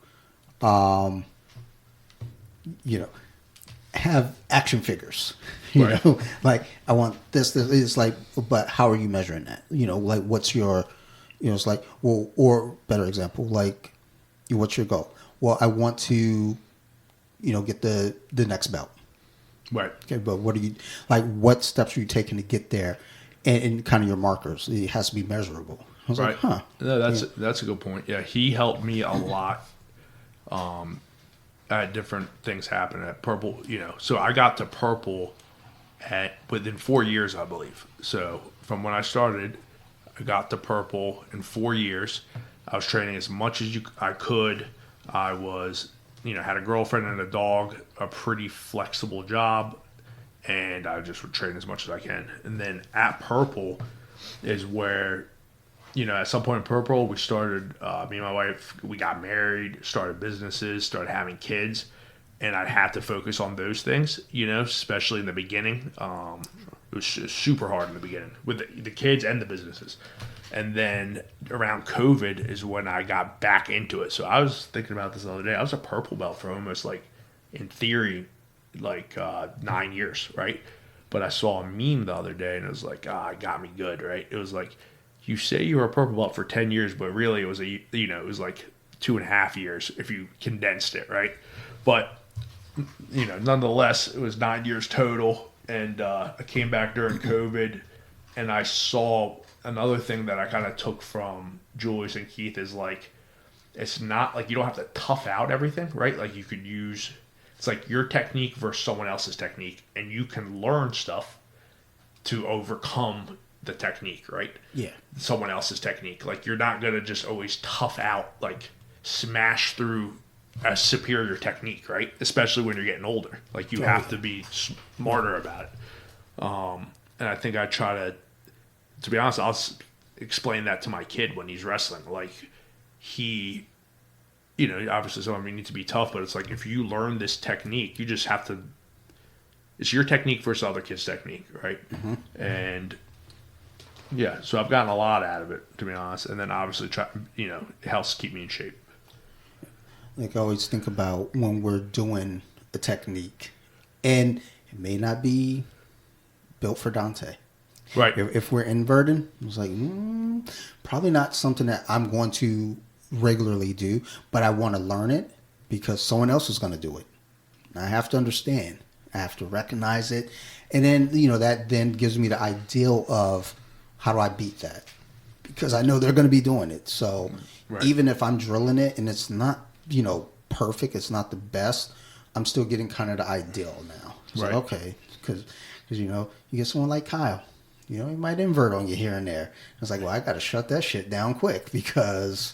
have action figures. You Right. know, like I want this. It's like, but how are you measuring that? You know, like what's your, you know, it's like, well, or better example, like, what's your goal? Well, I want to, you know, get the next belt. Right. Okay, but what are you like? What steps are you taking to get there? And kind of your markers. It has to be measurable. I was Right. like, huh. No, that's a good point. Yeah, he helped me a lot. I had different things happen at purple. You know, so I got to purple within 4 years, I believe. So from when I started, I got to purple in 4 years. I was training as much as I could. I was, you know, had a girlfriend and a dog, a pretty flexible job, and I just would train as much as I can. And then at purple is where, you know, at some point in purple, we started, me and my wife, we got married, started businesses, started having kids, and I had to focus on those things, you know, especially in the beginning. It was super hard in the beginning with the kids and the businesses. And then around COVID is when I got back into it. So I was thinking about this the other day. I was a purple belt for almost like, in theory, like 9 years, right? But I saw a meme the other day and it was like, it got me good, right? It was like, you say you were a purple belt for 10 years, but really it was it was like 2.5 years if you condensed it, right? But, you know, nonetheless, it was 9 years total. And I came back during COVID and I saw another thing that I kind of took from Julius and Keith is like, it's not like you don't have to tough out everything, right? Like you could use, it's like your technique versus someone else's technique, and you can learn stuff to overcome the technique, right? Yeah. Someone else's technique. Like you're not going to just always tough out, like smash through a superior technique, right? Especially when you're getting older. Like you have to be smarter about it. And I think I try to be honest, I'll explain that to my kid when he's wrestling. Like he, you know, obviously some of you need to be tough, but it's like if you learn this technique, you just have to, it's your technique versus other kids' technique, right? Mm-hmm. And yeah, so I've gotten a lot out of it, to be honest. And then obviously, you know, it helps keep me in shape. Like I always think about when we're doing a technique, and it may not be built for Dante. Right. If we're inverting, I was like, probably not something that I'm going to regularly do, but I want to learn it because someone else is going to do it. I have to understand. I have to recognize it. And then, you know, that then gives me the ideal of how do I beat that? Because I know they're going to be doing it. So even if I'm drilling it and it's not, you know, perfect, it's not the best, I'm still getting kind of the ideal now. It's like, okay, because, you know, you get someone like Kyle. You know, he might invert on you here and there. It's like, well, I got to shut that shit down quick because,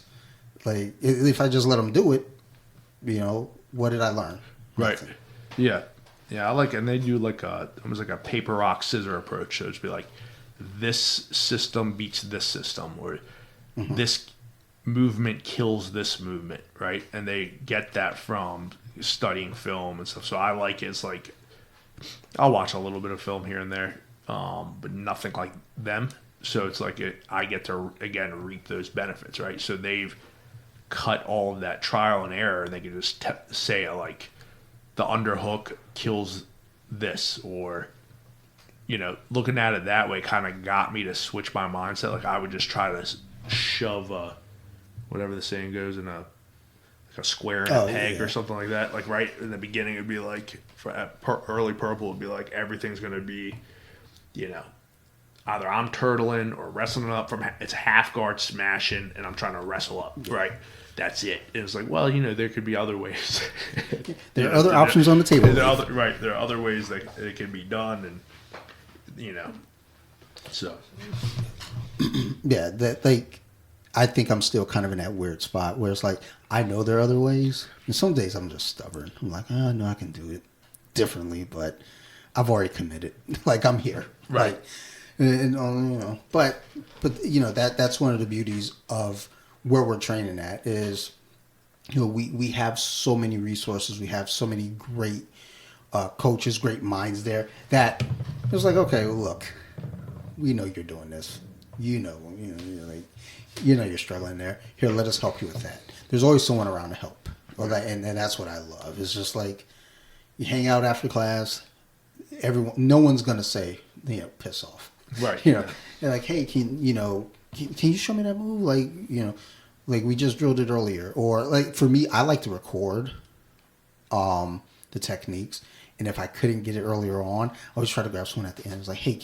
like, if I just let him do it, you know, what did I learn? Right. Nothing. Yeah. Yeah, I like it. And they do like almost like a paper, rock, scissor approach. So it's be like, this system beats this system, or this movement kills this movement, right? And they get that from studying film and stuff. So I like it. It's like, I'll watch a little bit of film here and there. But nothing like them. So it's like I get to, again, reap those benefits, right? So they've cut all of that trial and error, and they can just say, like, the underhook kills this, or, you know, looking at it that way kind of got me to switch my mindset. Like, I would just try to shove whatever the saying goes, in a square in a peg or something like that. Like, right in the beginning, it'd be like, early purple, it'd be like, everything's going to be, you know, either I'm turtling or wrestling up from, it's half guard smashing and I'm trying to wrestle up, right? That's it. It was like, well, you know, there could be other ways. There are other options on the table. There are other ways that it can be done, and, you know, so. Yeah, that, like, I think I'm still kind of in that weird spot where it's like, I know there are other ways. And some days I'm just stubborn. I'm like, oh, no, I can do it differently, but I've already committed. Like, I'm here. Right. Like, and, you know, but you know, that's one of the beauties of where we're training at is, you know, we have so many resources. We have so many great coaches, great minds there that it's like, okay, well, look, we know you're doing this. You know, you're struggling there. Here, let us help you with that. There's always someone around to help. Well, and that's what I love. It's just like, You hang out after class. No one's gonna say, piss off. Right. They're like, hey, can you show me that move? Like, like we just drilled it earlier. Or like for me, I like to record the techniques. And if I couldn't get it earlier on, I always try to grab someone at the end. It's like, hey,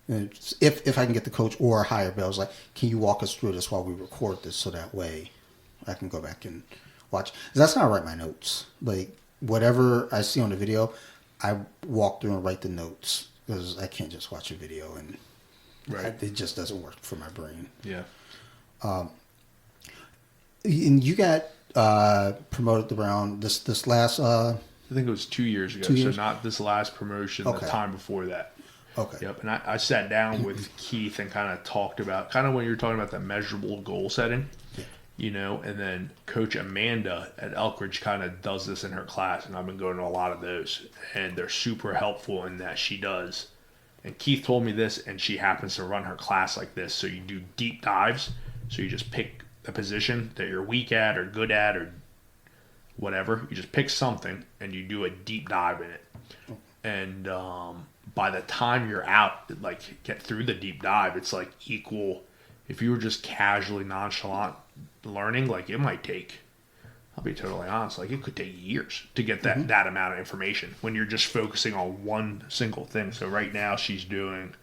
if I can get the coach or a higher bell, it's like, can you walk us through this while we record this so that way I can go back and watch. 'Cause that's how I write my notes. Like whatever I see on the video, I walk through and write the notes because I can't just watch a video and it just doesn't work for my brain. Yeah. And you got promoted around this last. I think it was 2 years ago. 2 years? So not this last promotion, Okay. the time before that. Okay. Yep. And I sat down with Keith and kind of talked about kind of when you were talking about the measurable goal setting, and then Coach Amanda at Elkridge kind of does this in her class. And I've been going to a lot of those. And they're super helpful in that she does. And Keith told me this, and she happens to run her class like this. So you do deep dives. So you just pick a position that you're weak at or good at or whatever. You just pick something and you do a deep dive in it. And by the time you're out, like get through the deep dive, it's like equal. If you were just casually nonchalant learning, like it might take, I'll be totally honest, like it could take years to get that amount of information when you're just focusing on one single thing. So right now she's doing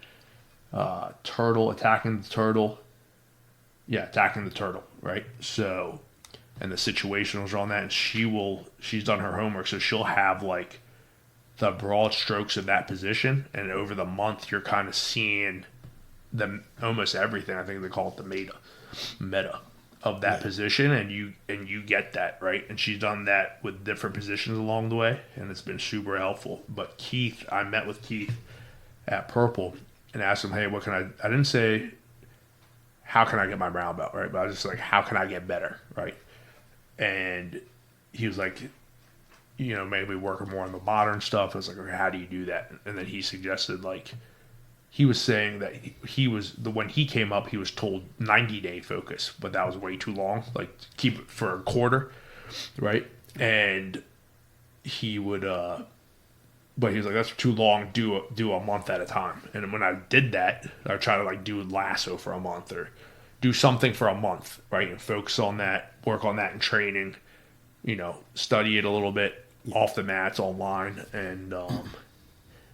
attacking the turtle. Yeah, attacking the turtle, right? So, and the situationals are on that, and she's done her homework, so she'll have like the broad strokes of that position, and over the month you're kind of seeing almost everything. I think they call it the meta of that position, and you get that, right? And she's done that with different positions along the way, and it's been super helpful. But I met with Keith at Purple and asked him, hey, what can I didn't say how can I get my brown belt, right? But I was just like, how can I get better, right? And he was like, maybe working more on the modern stuff. I was like, okay, how do you do that? And then he suggested, like, he was saying that when he came up, he was told 90-day focus, but that was way too long. Like, keep it for a quarter, right? And he would, but he was like, that's too long. Do a month at a time. And when I did that, I try to like do lasso for a month or do something for a month, right? And focus on that, work on that in training, study it a little bit off the mats online. And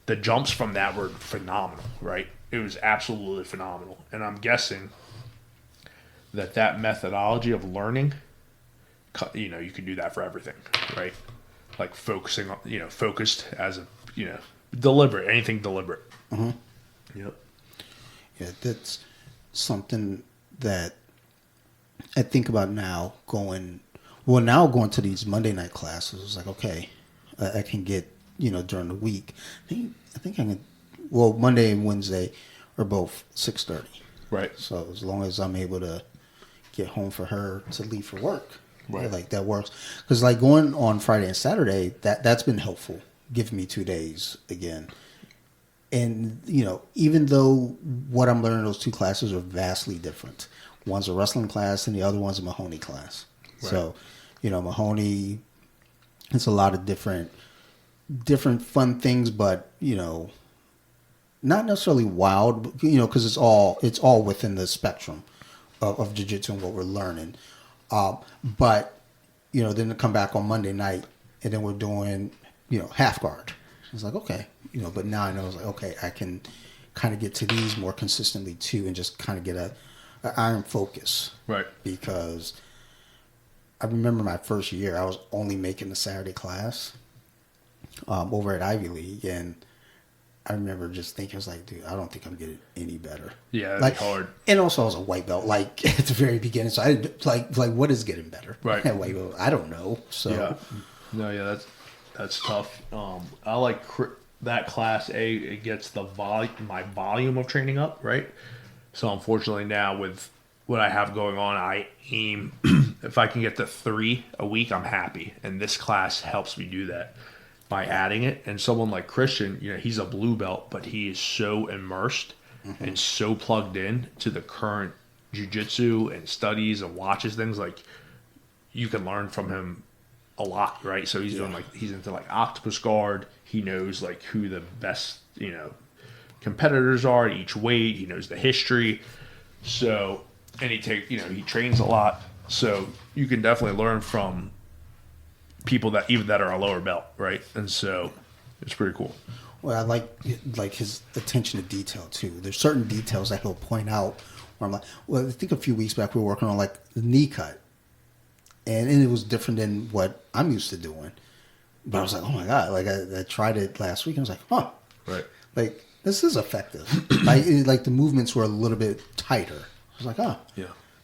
the jumps from that were phenomenal, right? It was absolutely phenomenal. And I'm guessing that methodology of learning, you can do that for everything, right? Like focusing on, focused as a, deliberate, anything deliberate. Mm-hmm. Yep. Yeah, that's something that I think about now going to these Monday night classes. It's like, okay, I can get, during the week. I think I can, Monday and Wednesday are both 6:30. Right. So as long as I'm able to get home for her to leave for work. Right. Like that works. Because like going on Friday and Saturday, that's been helpful. Giving me 2 days again. And, even though what I'm learning in those two classes are vastly different. One's a wrestling class and the other one's a Mahoney class. Right. So, Mahoney, it's a lot of different fun things, but, not necessarily wild, but, because it's all within the spectrum of jiu-jitsu and what we're learning. But, then to come back on Monday night and then we're doing, half guard. It's like, okay, but now I know it's like, okay, I can kind of get to these more consistently too and just kind of get an iron focus. Right. Because I remember my first year, I was only making the Saturday class over at Ivy League. And I remember just thinking, I was like, dude, I don't think I'm getting any better. Yeah, that's hard. And also I was a white belt, like at the very beginning. So I like what is getting better? Right. At white belt, I don't know. So yeah. No, yeah, that's tough. I like that class. It gets my volume of training up, right? So unfortunately now with what I have going on, I aim if I can get to 3 a week, I'm happy. And this class helps me do that by adding it. And someone like Christian, he's a blue belt, but he is so immersed and so plugged in to the current jiu-jitsu and studies and watches things. Like you can learn from him a lot, right? So he's doing he's into like octopus guard. He knows like who the best, competitors are at each weight. He knows the history. So, and he trains a lot. So you can definitely learn from people that are a lower belt, right? And so it's pretty cool. Well, I like his attention to detail too. There's certain details that he'll point out where I'm like, well, I think a few weeks back we were working on like the knee cut, and it was different than what I'm used to doing. But I was like, oh my god! Like I tried it last week, and I was like, huh, right? Like this is effective. like the movements were a little bit tighter. I was like, oh,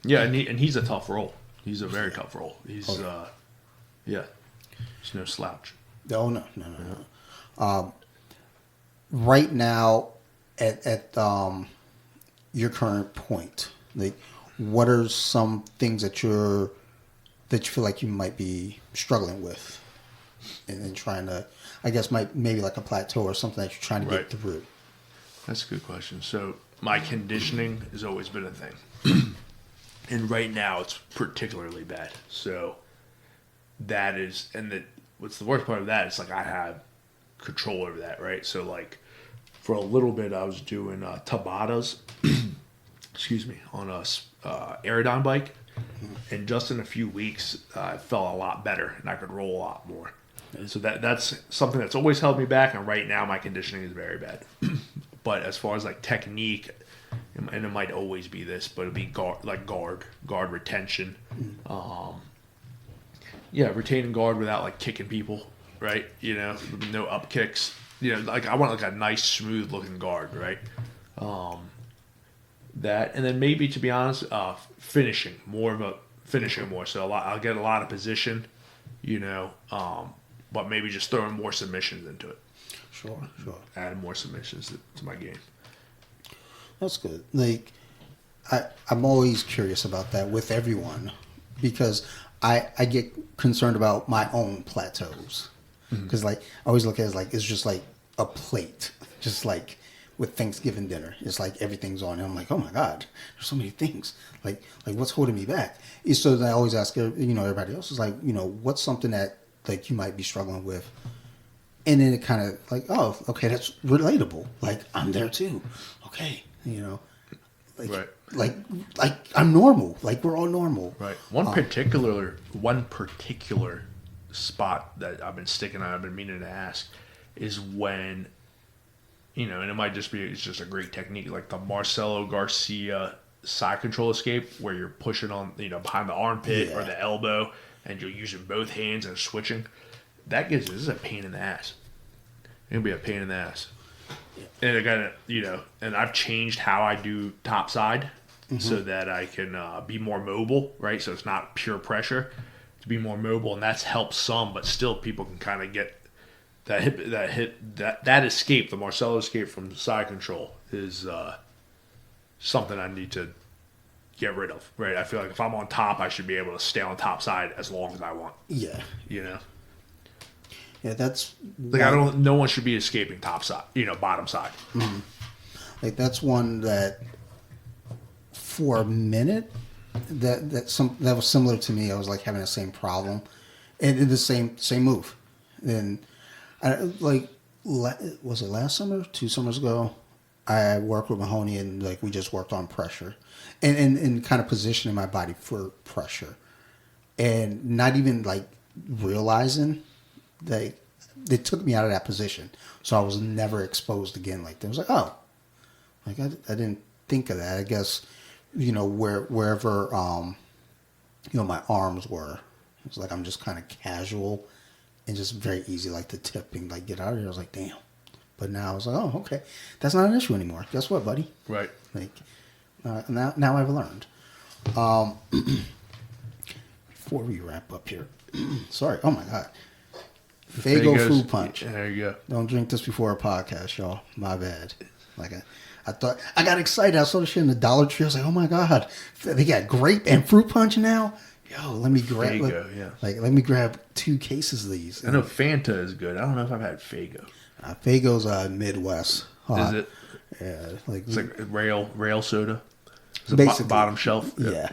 yeah, and he's a tough roll. He's a very tough roll. He's he's no slouch. Oh no. Right now, at your current point, like, what are some things that you feel like you might be struggling with, and trying to, I guess, maybe like a plateau or something that you're trying to get through? That's a good question. So my conditioning has always been a thing, and right now it's particularly bad. So that is, what's the worst part of that is like I have control over that, right? So like for a little bit I was doing Tabatas excuse me, on a Aerodon bike, and just in a few weeks I felt a lot better and I could roll a lot more. So that's something that's always held me back, and right now my conditioning is very bad. But as far as like technique, and it might always be this, but it'd be guard retention. Retaining guard without like kicking people, right? No up kicks. Like I want like a nice smooth looking guard, right? That, and then maybe, to be honest, finishing more. So I'll get a lot of position, but maybe just throwing more submissions into it. Sure. Adding more submissions to my game. That's good. Like, I'm always curious about that with everyone, because I get concerned about my own plateaus. Because like I always look at it as like it's just like a plate, just like with Thanksgiving dinner. It's like everything's on, and I'm like, oh my god, there's so many things. Like what's holding me back? So I always ask everybody else is like, what's something that like you might be struggling with, and then it kind of like, oh, okay, that's relatable. Like I'm there too. Okay, Right. Like I'm normal. Like we're all normal. Right. One particular spot that I've been sticking on, I've been meaning to ask, is when, and it might just be, it's just a great technique, like the Marcelo Garcia side control escape, where you're pushing on, behind the armpit or the elbow, and you're using both hands and switching. This is a pain in the ass. It'll be a pain in the ass. And again, and I've changed how I do top side so that I can be more mobile, right? So it's not pure pressure, to be more mobile, and that's helped some, but still people can kind of get that escape, the Marcelo escape from side control is something I need to get rid of, right? I feel like if I'm on top, I should be able to stay on top side as long as I want. Yeah. Yeah, that's like no one should be escaping top side, bottom side. Mm-hmm. Like that's one that for a minute that was similar to me. I was like having the same problem, and the same move. And was it last summer, 2 summers ago? I worked with Mahoney, and like we just worked on pressure and kind of positioning my body for pressure, and not even like realizing. They took me out of that position, so I was never exposed again. Like they was like, oh, like I didn't think of that. I guess wherever my arms were, it was like I'm just kind of casual and just very easy, like the tipping, like get out of here. I was like, damn. But now I was like, oh, okay, that's not an issue anymore. Guess what, buddy? Right. Like now I've learned. Before we wrap up here, sorry. Oh my god. Fago fruit punch. There you go. Don't drink this before a podcast, y'all. My bad. Like I thought, I got excited. I saw the shit in the Dollar Tree. I was like, oh my god, they got grape and fruit punch now. Yo, let me grab. Fago, let me grab 2 cases of these. I know Fanta is good. I don't know if I've had Fago. Fago's Midwest. Is it? Yeah, it's like rail soda. It's basically bottom shelf. Yeah.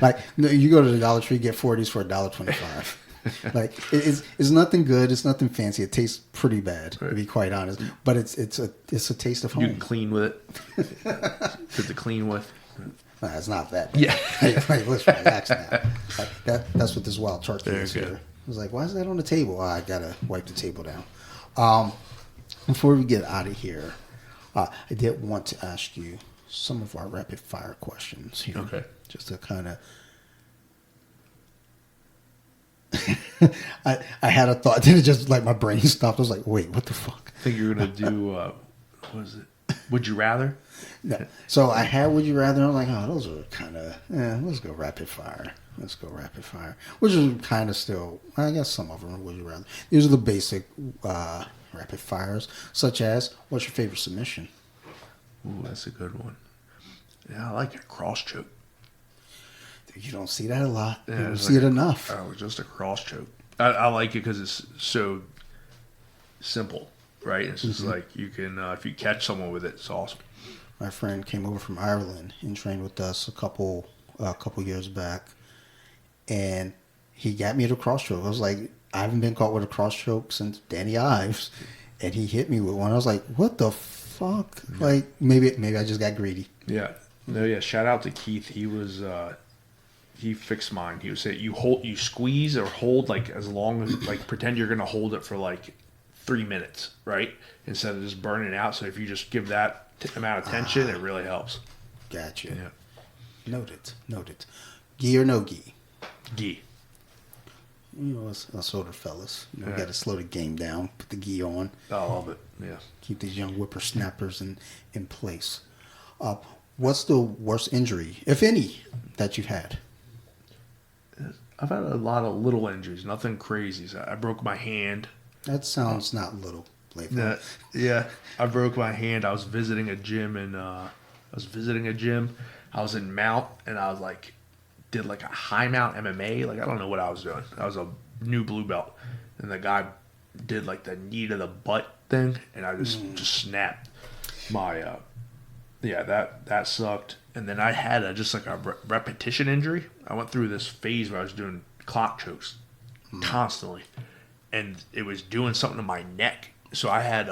Like you go to the Dollar Tree, get 4 of these for $1.25. Like it's nothing good. It's nothing fancy. It tastes pretty bad, to be quite honest. But it's a taste of home. You can clean with it. Good to clean with. Nah, it's not that bad. Yeah. Like, let's relax now. Like, that's what this wild turkey Very is good. here. I was like, why is that on the table? I gotta wipe the table down. Before we get out of here, I did want to ask you some of our rapid fire questions here. Okay. Just to kind of. I had a thought, then it just like my brain stopped. I was like, wait, what the fuck? I think you're gonna do what was it? Would you rather? No. So I had Would You Rather. I'm like, oh, those are kind of, let's go rapid fire. Let's go rapid fire. Which is kind of still, I guess some of them are Would You Rather. These are the basic rapid fires, such as, what's your favorite submission? Ooh, that's a good one. Yeah, I like a cross choke. You don't see that a lot. Yeah, You don't it's see like it enough. Just a cross choke. I like it because it's so simple, right? It's just like you can, if you catch someone with it, it's awesome. My friend came over from Ireland and trained with us a couple years back, and he got me to cross choke. I was like, I haven't been caught with a cross choke since Danny Ives, and he hit me with one. I was like, what the fuck? Like maybe I just got greedy. Yeah. No, yeah. Shout out to Keith. He was he fixed mine. He would say you squeeze or hold like as long as like pretend you're gonna hold it for like 3 minutes, right? Instead of just burning it out. So if you just give that amount of tension, it really helps. Gotcha. Yeah. Noted. Gi or no gi? Gi. You know, us older fellas, you know, Yeah. got to slow the game down, put the gi on, I love it. Yeah. keep these young whippersnappers in place. What's the worst injury, if any, that you've had? I've had a lot of little injuries, nothing crazy. So I broke my hand. That sounds not little, Laith. Yeah, I broke my hand. I was visiting a gym I was in Mount, and I was like, did like a high mount MMA. Like I don't know what I was doing. I was a new blue belt, and the guy did like the knee to the butt thing, and I just snapped my. That sucked. And then I had just like a repetition injury. I went through this phase where I was doing clock chokes constantly, and it was doing something to my neck. So I had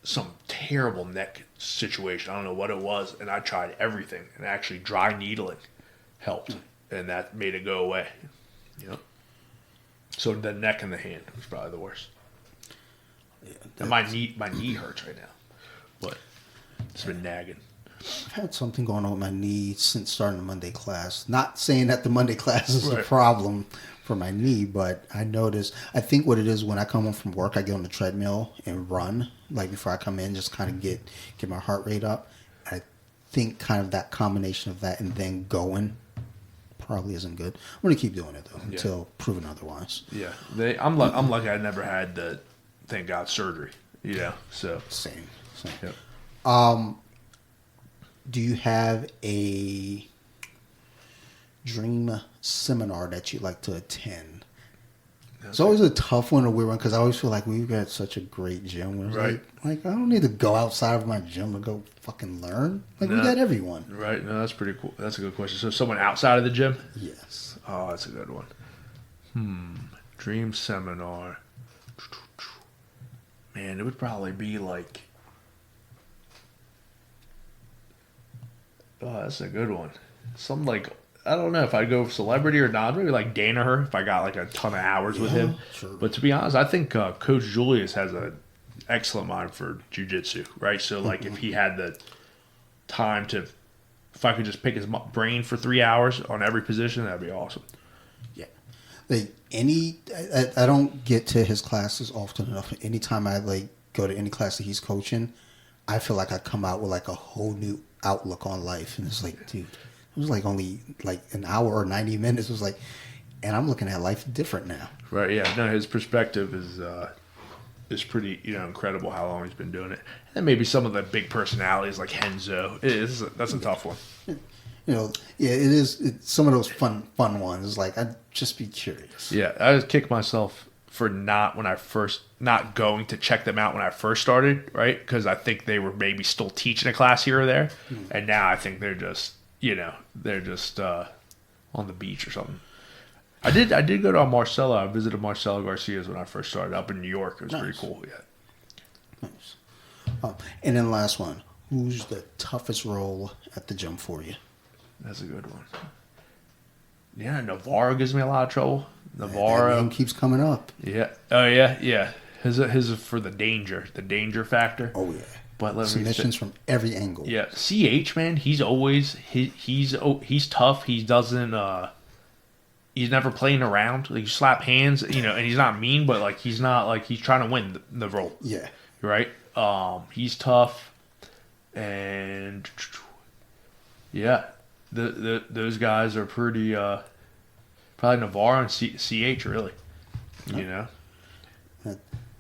some terrible neck situation. I don't know what it was, and I tried everything. And actually, dry needling helped, and that made it go away. You know. So the neck and the hand was probably the worst. Yeah, And my knee hurts right now, but it's been nagging. I've had something going on with my knee since starting the Monday class. Not saying that the Monday class is the Right. problem for my knee, but I think what it is when I come home from work, I get on the treadmill and run, like before I come in, just kind of get my heart rate up. I think kind of that combination of that and then going probably isn't good. I'm going to keep doing it, though, until proven otherwise. Yeah, I'm lucky I never had the, thank God, surgery. You know, so. Same. Yep. Do you have a dream seminar that you'd like to attend? It's always a tough one, a weird one, because I always feel like we've got such a great gym. Where Right. Like, I don't need to go outside of my gym to go fucking learn. Like, we No. got everyone. Right. No, that's pretty cool. That's a good question. So someone outside of the gym? Yes. Oh, that's a good one. Dream seminar. Man, it would probably be like. Oh, that's a good one. Some like, I don't know if I'd go celebrity or not. Maybe like Danaher if I got like a ton of hours with him. Sure. But to be honest, I think Coach Julius has an excellent mind for jiu-jitsu, right? So like if he had the time to, if I could just pick his brain for 3 hours on every position, that'd be awesome. Yeah. Like, I don't get to his classes often enough. Anytime I like go to any class that he's coaching, I feel like I come out with like a whole new outlook on life. And it's like, dude, it was like only like an hour or 90 minutes. It was like, and I'm looking at life different now. Right, yeah. No, his perspective is pretty, incredible how long he's been doing it. And maybe some of the big personalities like Henzo. That's a tough one. Yeah, it is. It's some of those fun ones. It's like, I'd just be curious. Yeah, I just kicked myself for not going to check them out when I first started, right? Because I think they were maybe still teaching a class here or there. And now I think they're just, on the beach or something. I did go to Marcelo. I visited Marcelo Garcia's when I first started up in New York. It was pretty cool. Yeah. Nice. And then last one. Who's the toughest role at the gym for you? That's a good one. Yeah, Navarro gives me a lot of trouble. Navarro. That name keeps coming up. Yeah. Oh, yeah, yeah. His is for the danger factor. Oh, yeah. But let submissions from every angle. Yeah. CH, man, he's always, he's tough. He doesn't, he's never playing around. Like, you slap hands, and he's not mean, but, like, he's not, like, he's trying to win the role. Yeah. Right? He's tough. And yeah, those guys are pretty. Probably Navarro and CH really.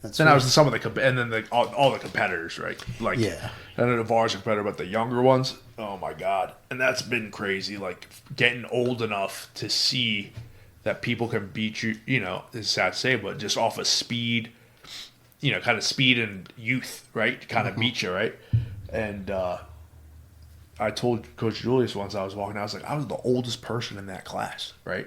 That's then I was some of the and then all the competitors, right? Like yeah, I know Navarro's a competitor, but the younger ones, oh my god, and that's been crazy. Like getting old enough to see that people can beat you. It's sad to say, but just off of speed. Kind of speed and youth, right? Kind of beat you, right? And I told Coach Julius once I was walking out, I was like, I was the oldest person in that class, right?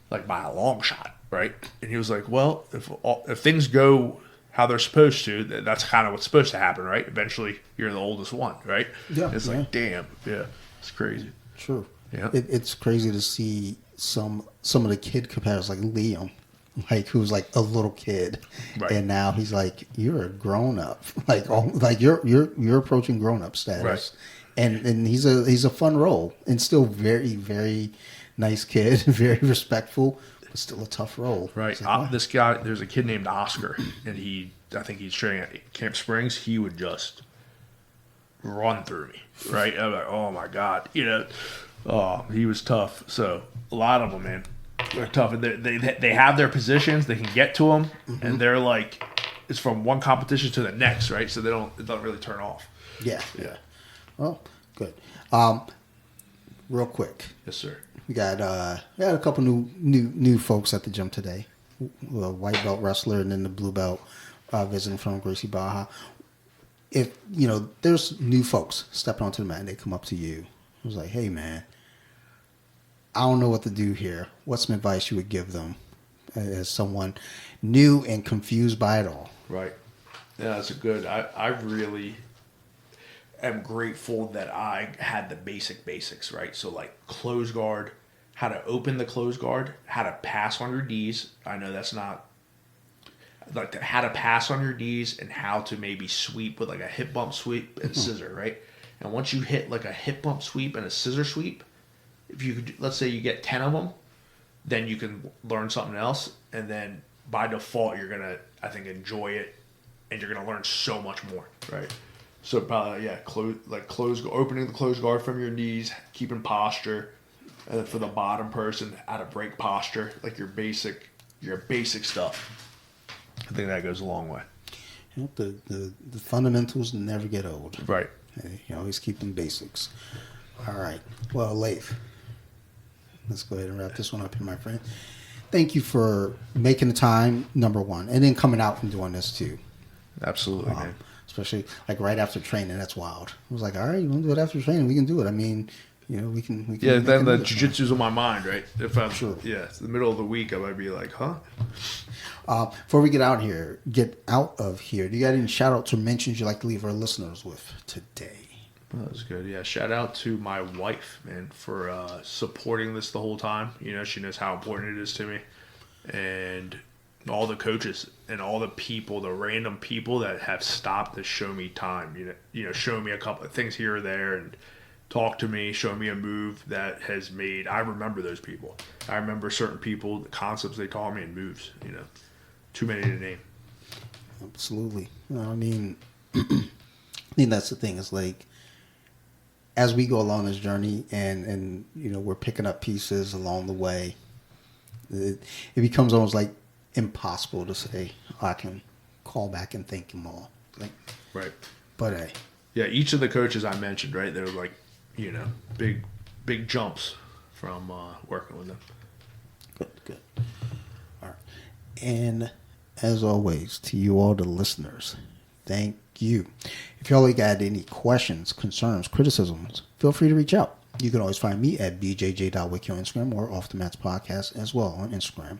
Like by a long shot, right? And he was like, well, if things go how they're supposed to, that's kind of what's supposed to happen, right? Eventually, you're the oldest one, right? Yeah. It's like, damn, yeah, it's crazy. True. Yeah. It's crazy to see some of the kid competitors like Liam. Like who's like a little kid, right. And now he's like, you're a grown up, like you're approaching grown up status, right. And he's a fun role and still very very nice kid, very respectful, but still a tough role. Right. Like, this guy, there's a kid named Oscar, and I think he's training at Camp Springs. He would just run through me, right? I'm like, oh my god, he was tough. So a lot of them, man. They're tough, and they have their positions. They can get to them, and they're like, it's from one competition to the next, right? So it doesn't really turn off. Yeah. Well, good. Real quick. Yes, sir. We got a couple new folks at the gym today. A white belt wrestler and then the blue belt visiting from Gracie Baja. If there's new folks stepping onto the mat and they come up to you, I was like, hey man, I don't know what to do here. What's some advice you would give them as someone new and confused by it all? Right. Yeah, that's a good. I really am grateful that I had the basics, right? So like close guard, how to open the close guard, how to pass on your Ds. I know that's not like how to pass on your Ds and how to maybe sweep with like a hip bump sweep and scissor, right? And once you hit like a hip bump sweep and a scissor sweep, if you could, let's say you get 10 of them, then you can learn something else, and then by default you're gonna, I think, enjoy it, and you're gonna learn so much more, right? So probably opening the closed guard from your knees, keeping posture, and then for the bottom person, how to break posture, like your basic stuff. I think that goes a long way. The fundamentals never get old. Right. You always keep them basics. All right. Well, Laith, let's go ahead and wrap this one up here, my friend. Thank you for making the time, number one, and then coming out and doing this too. Absolutely, man. Especially like right after training, that's wild. I was like, all right, you want to do it after training? We can do it. I mean, we can. Yeah, then the jiu-jitsu's on my mind, right? If I'm sure. Yeah, it's the middle of the week, I might be like, huh? Before we get out of here, do you got any shout outs or mentions you'd like to leave our listeners with today? That was good. Yeah, shout out to my wife, man, for supporting this the whole time. She knows how important it is to me. And all the coaches and all the people, the random people that have stopped to show me time, show me a couple of things here or there and talk to me, show me a move that has made, I remember those people. I remember certain people, the concepts they taught me and moves, too many to name. Absolutely. I mean, I think that's the thing. It's like, as we go along this journey and we're picking up pieces along the way, it becomes almost like impossible to say, I can call back and thank them all. Like, right. But hey. Yeah, each of the coaches I mentioned, right, they were like, big jumps from working with them. Good. All right. And as always, to you all the listeners, thank you. If y'all got any questions, concerns, criticisms, feel free to reach out. You can always find me at bjj.wiki on Instagram or Off the Mats Podcast as well on Instagram.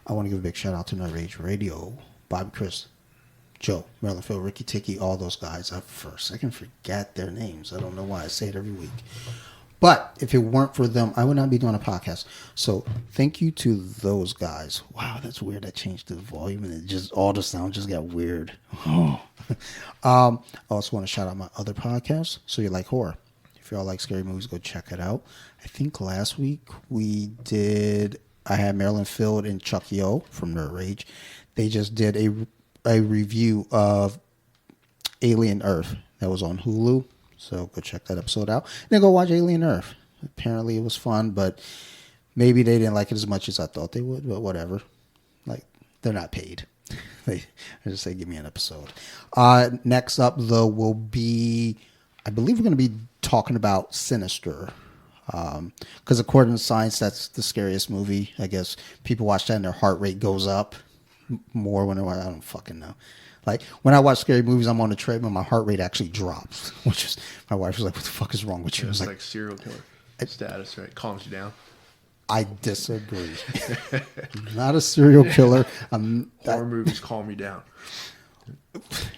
I want to give a big shout out to No Rage Radio, Bobby Chris, Joe, Maryland Phil, Ricky Ticky, all those guys. I for a second forget their names. I don't know why I say it every week. But if it weren't for them, I would not be doing a podcast. So thank you to those guys. Wow, that's weird. I changed the volume and it just all the sound just got weird. Oh. I also want to shout out my other podcast, So You Like Horror. If y'all like scary movies, go check it out. I think last week I had Marilyn Field and Chuck Yo from Nerd Rage. They just did a review of Alien Earth that was on Hulu. So go check that episode out. And then go watch Alien Earth. Apparently it was fun, but maybe they didn't like it as much as I thought they would, but whatever. Like, they're not paid. I just say, give me an episode. Next up, though, will be, I believe we're going to be talking about Sinister. Because according to science, that's the scariest movie. I guess people watch that and their heart rate goes up more when I don't fucking know. Like, when I watch scary movies, I'm on the treadmill, my heart rate actually drops. Which is, my wife was like, what the fuck is wrong with you? It's like serial killer status, right? Calms you down. I disagree. I'm not a serial killer. Horror movies calm you down.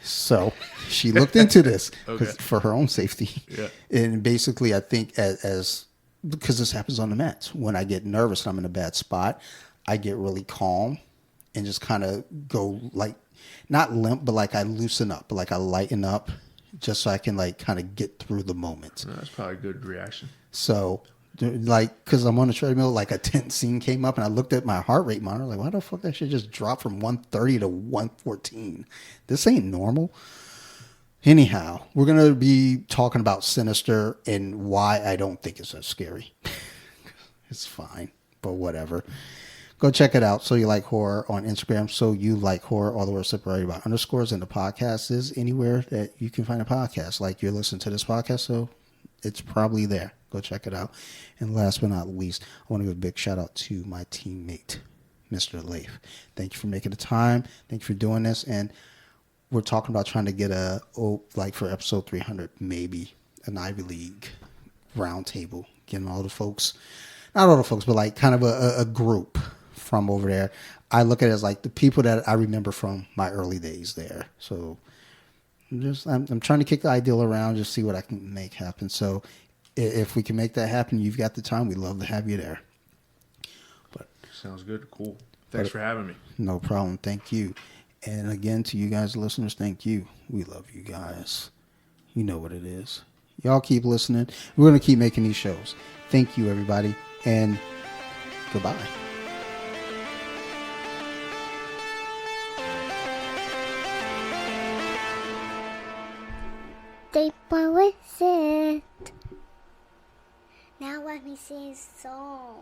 So she looked into this Okay. for her own safety. Yeah. And basically, I think as because this happens on the mats, when I get nervous and I'm in a bad spot, I get really calm and just kind of go like, not limp, but like I loosen up, but like I lighten up just so I can like kind of get through the moment. That's probably a good reaction. So like, because I'm on the treadmill, like a tense scene came up and I looked at my heart rate monitor, like, why the fuck that shit just dropped from 130 to 114? This ain't normal. Anyhow, we're going to be talking about Sinister and why I don't think it's that scary. It's fine, but whatever. Go check it out. So You Like Horror on Instagram. So You Like Horror, all the way separated by underscores. And the podcast is anywhere that you can find a podcast. Like you're listening to this podcast, so it's probably there. Go check it out. And last but not least, I want to give a big shout out to my teammate, Mr. Laith. Thank you for making the time. Thank you for doing this. And we're talking about trying to get like for episode 300, maybe an Ivy League round table. Getting all the folks, not all the folks, but like kind of a group from over there. I look at it as like the people that I remember from my early days there. So I'm trying to kick the ideal around, just see what I can make happen. So if we can make that happen, you've got the time. We'd love to have you there. But sounds good. Cool. Thanks for having me. No problem. Thank you. And again, to you guys listeners, thank you. We love you guys. You know what it is. Y'all keep listening. We're going to keep making these shows. Thank you, everybody. And goodbye. They were with it. Now let me sing a song.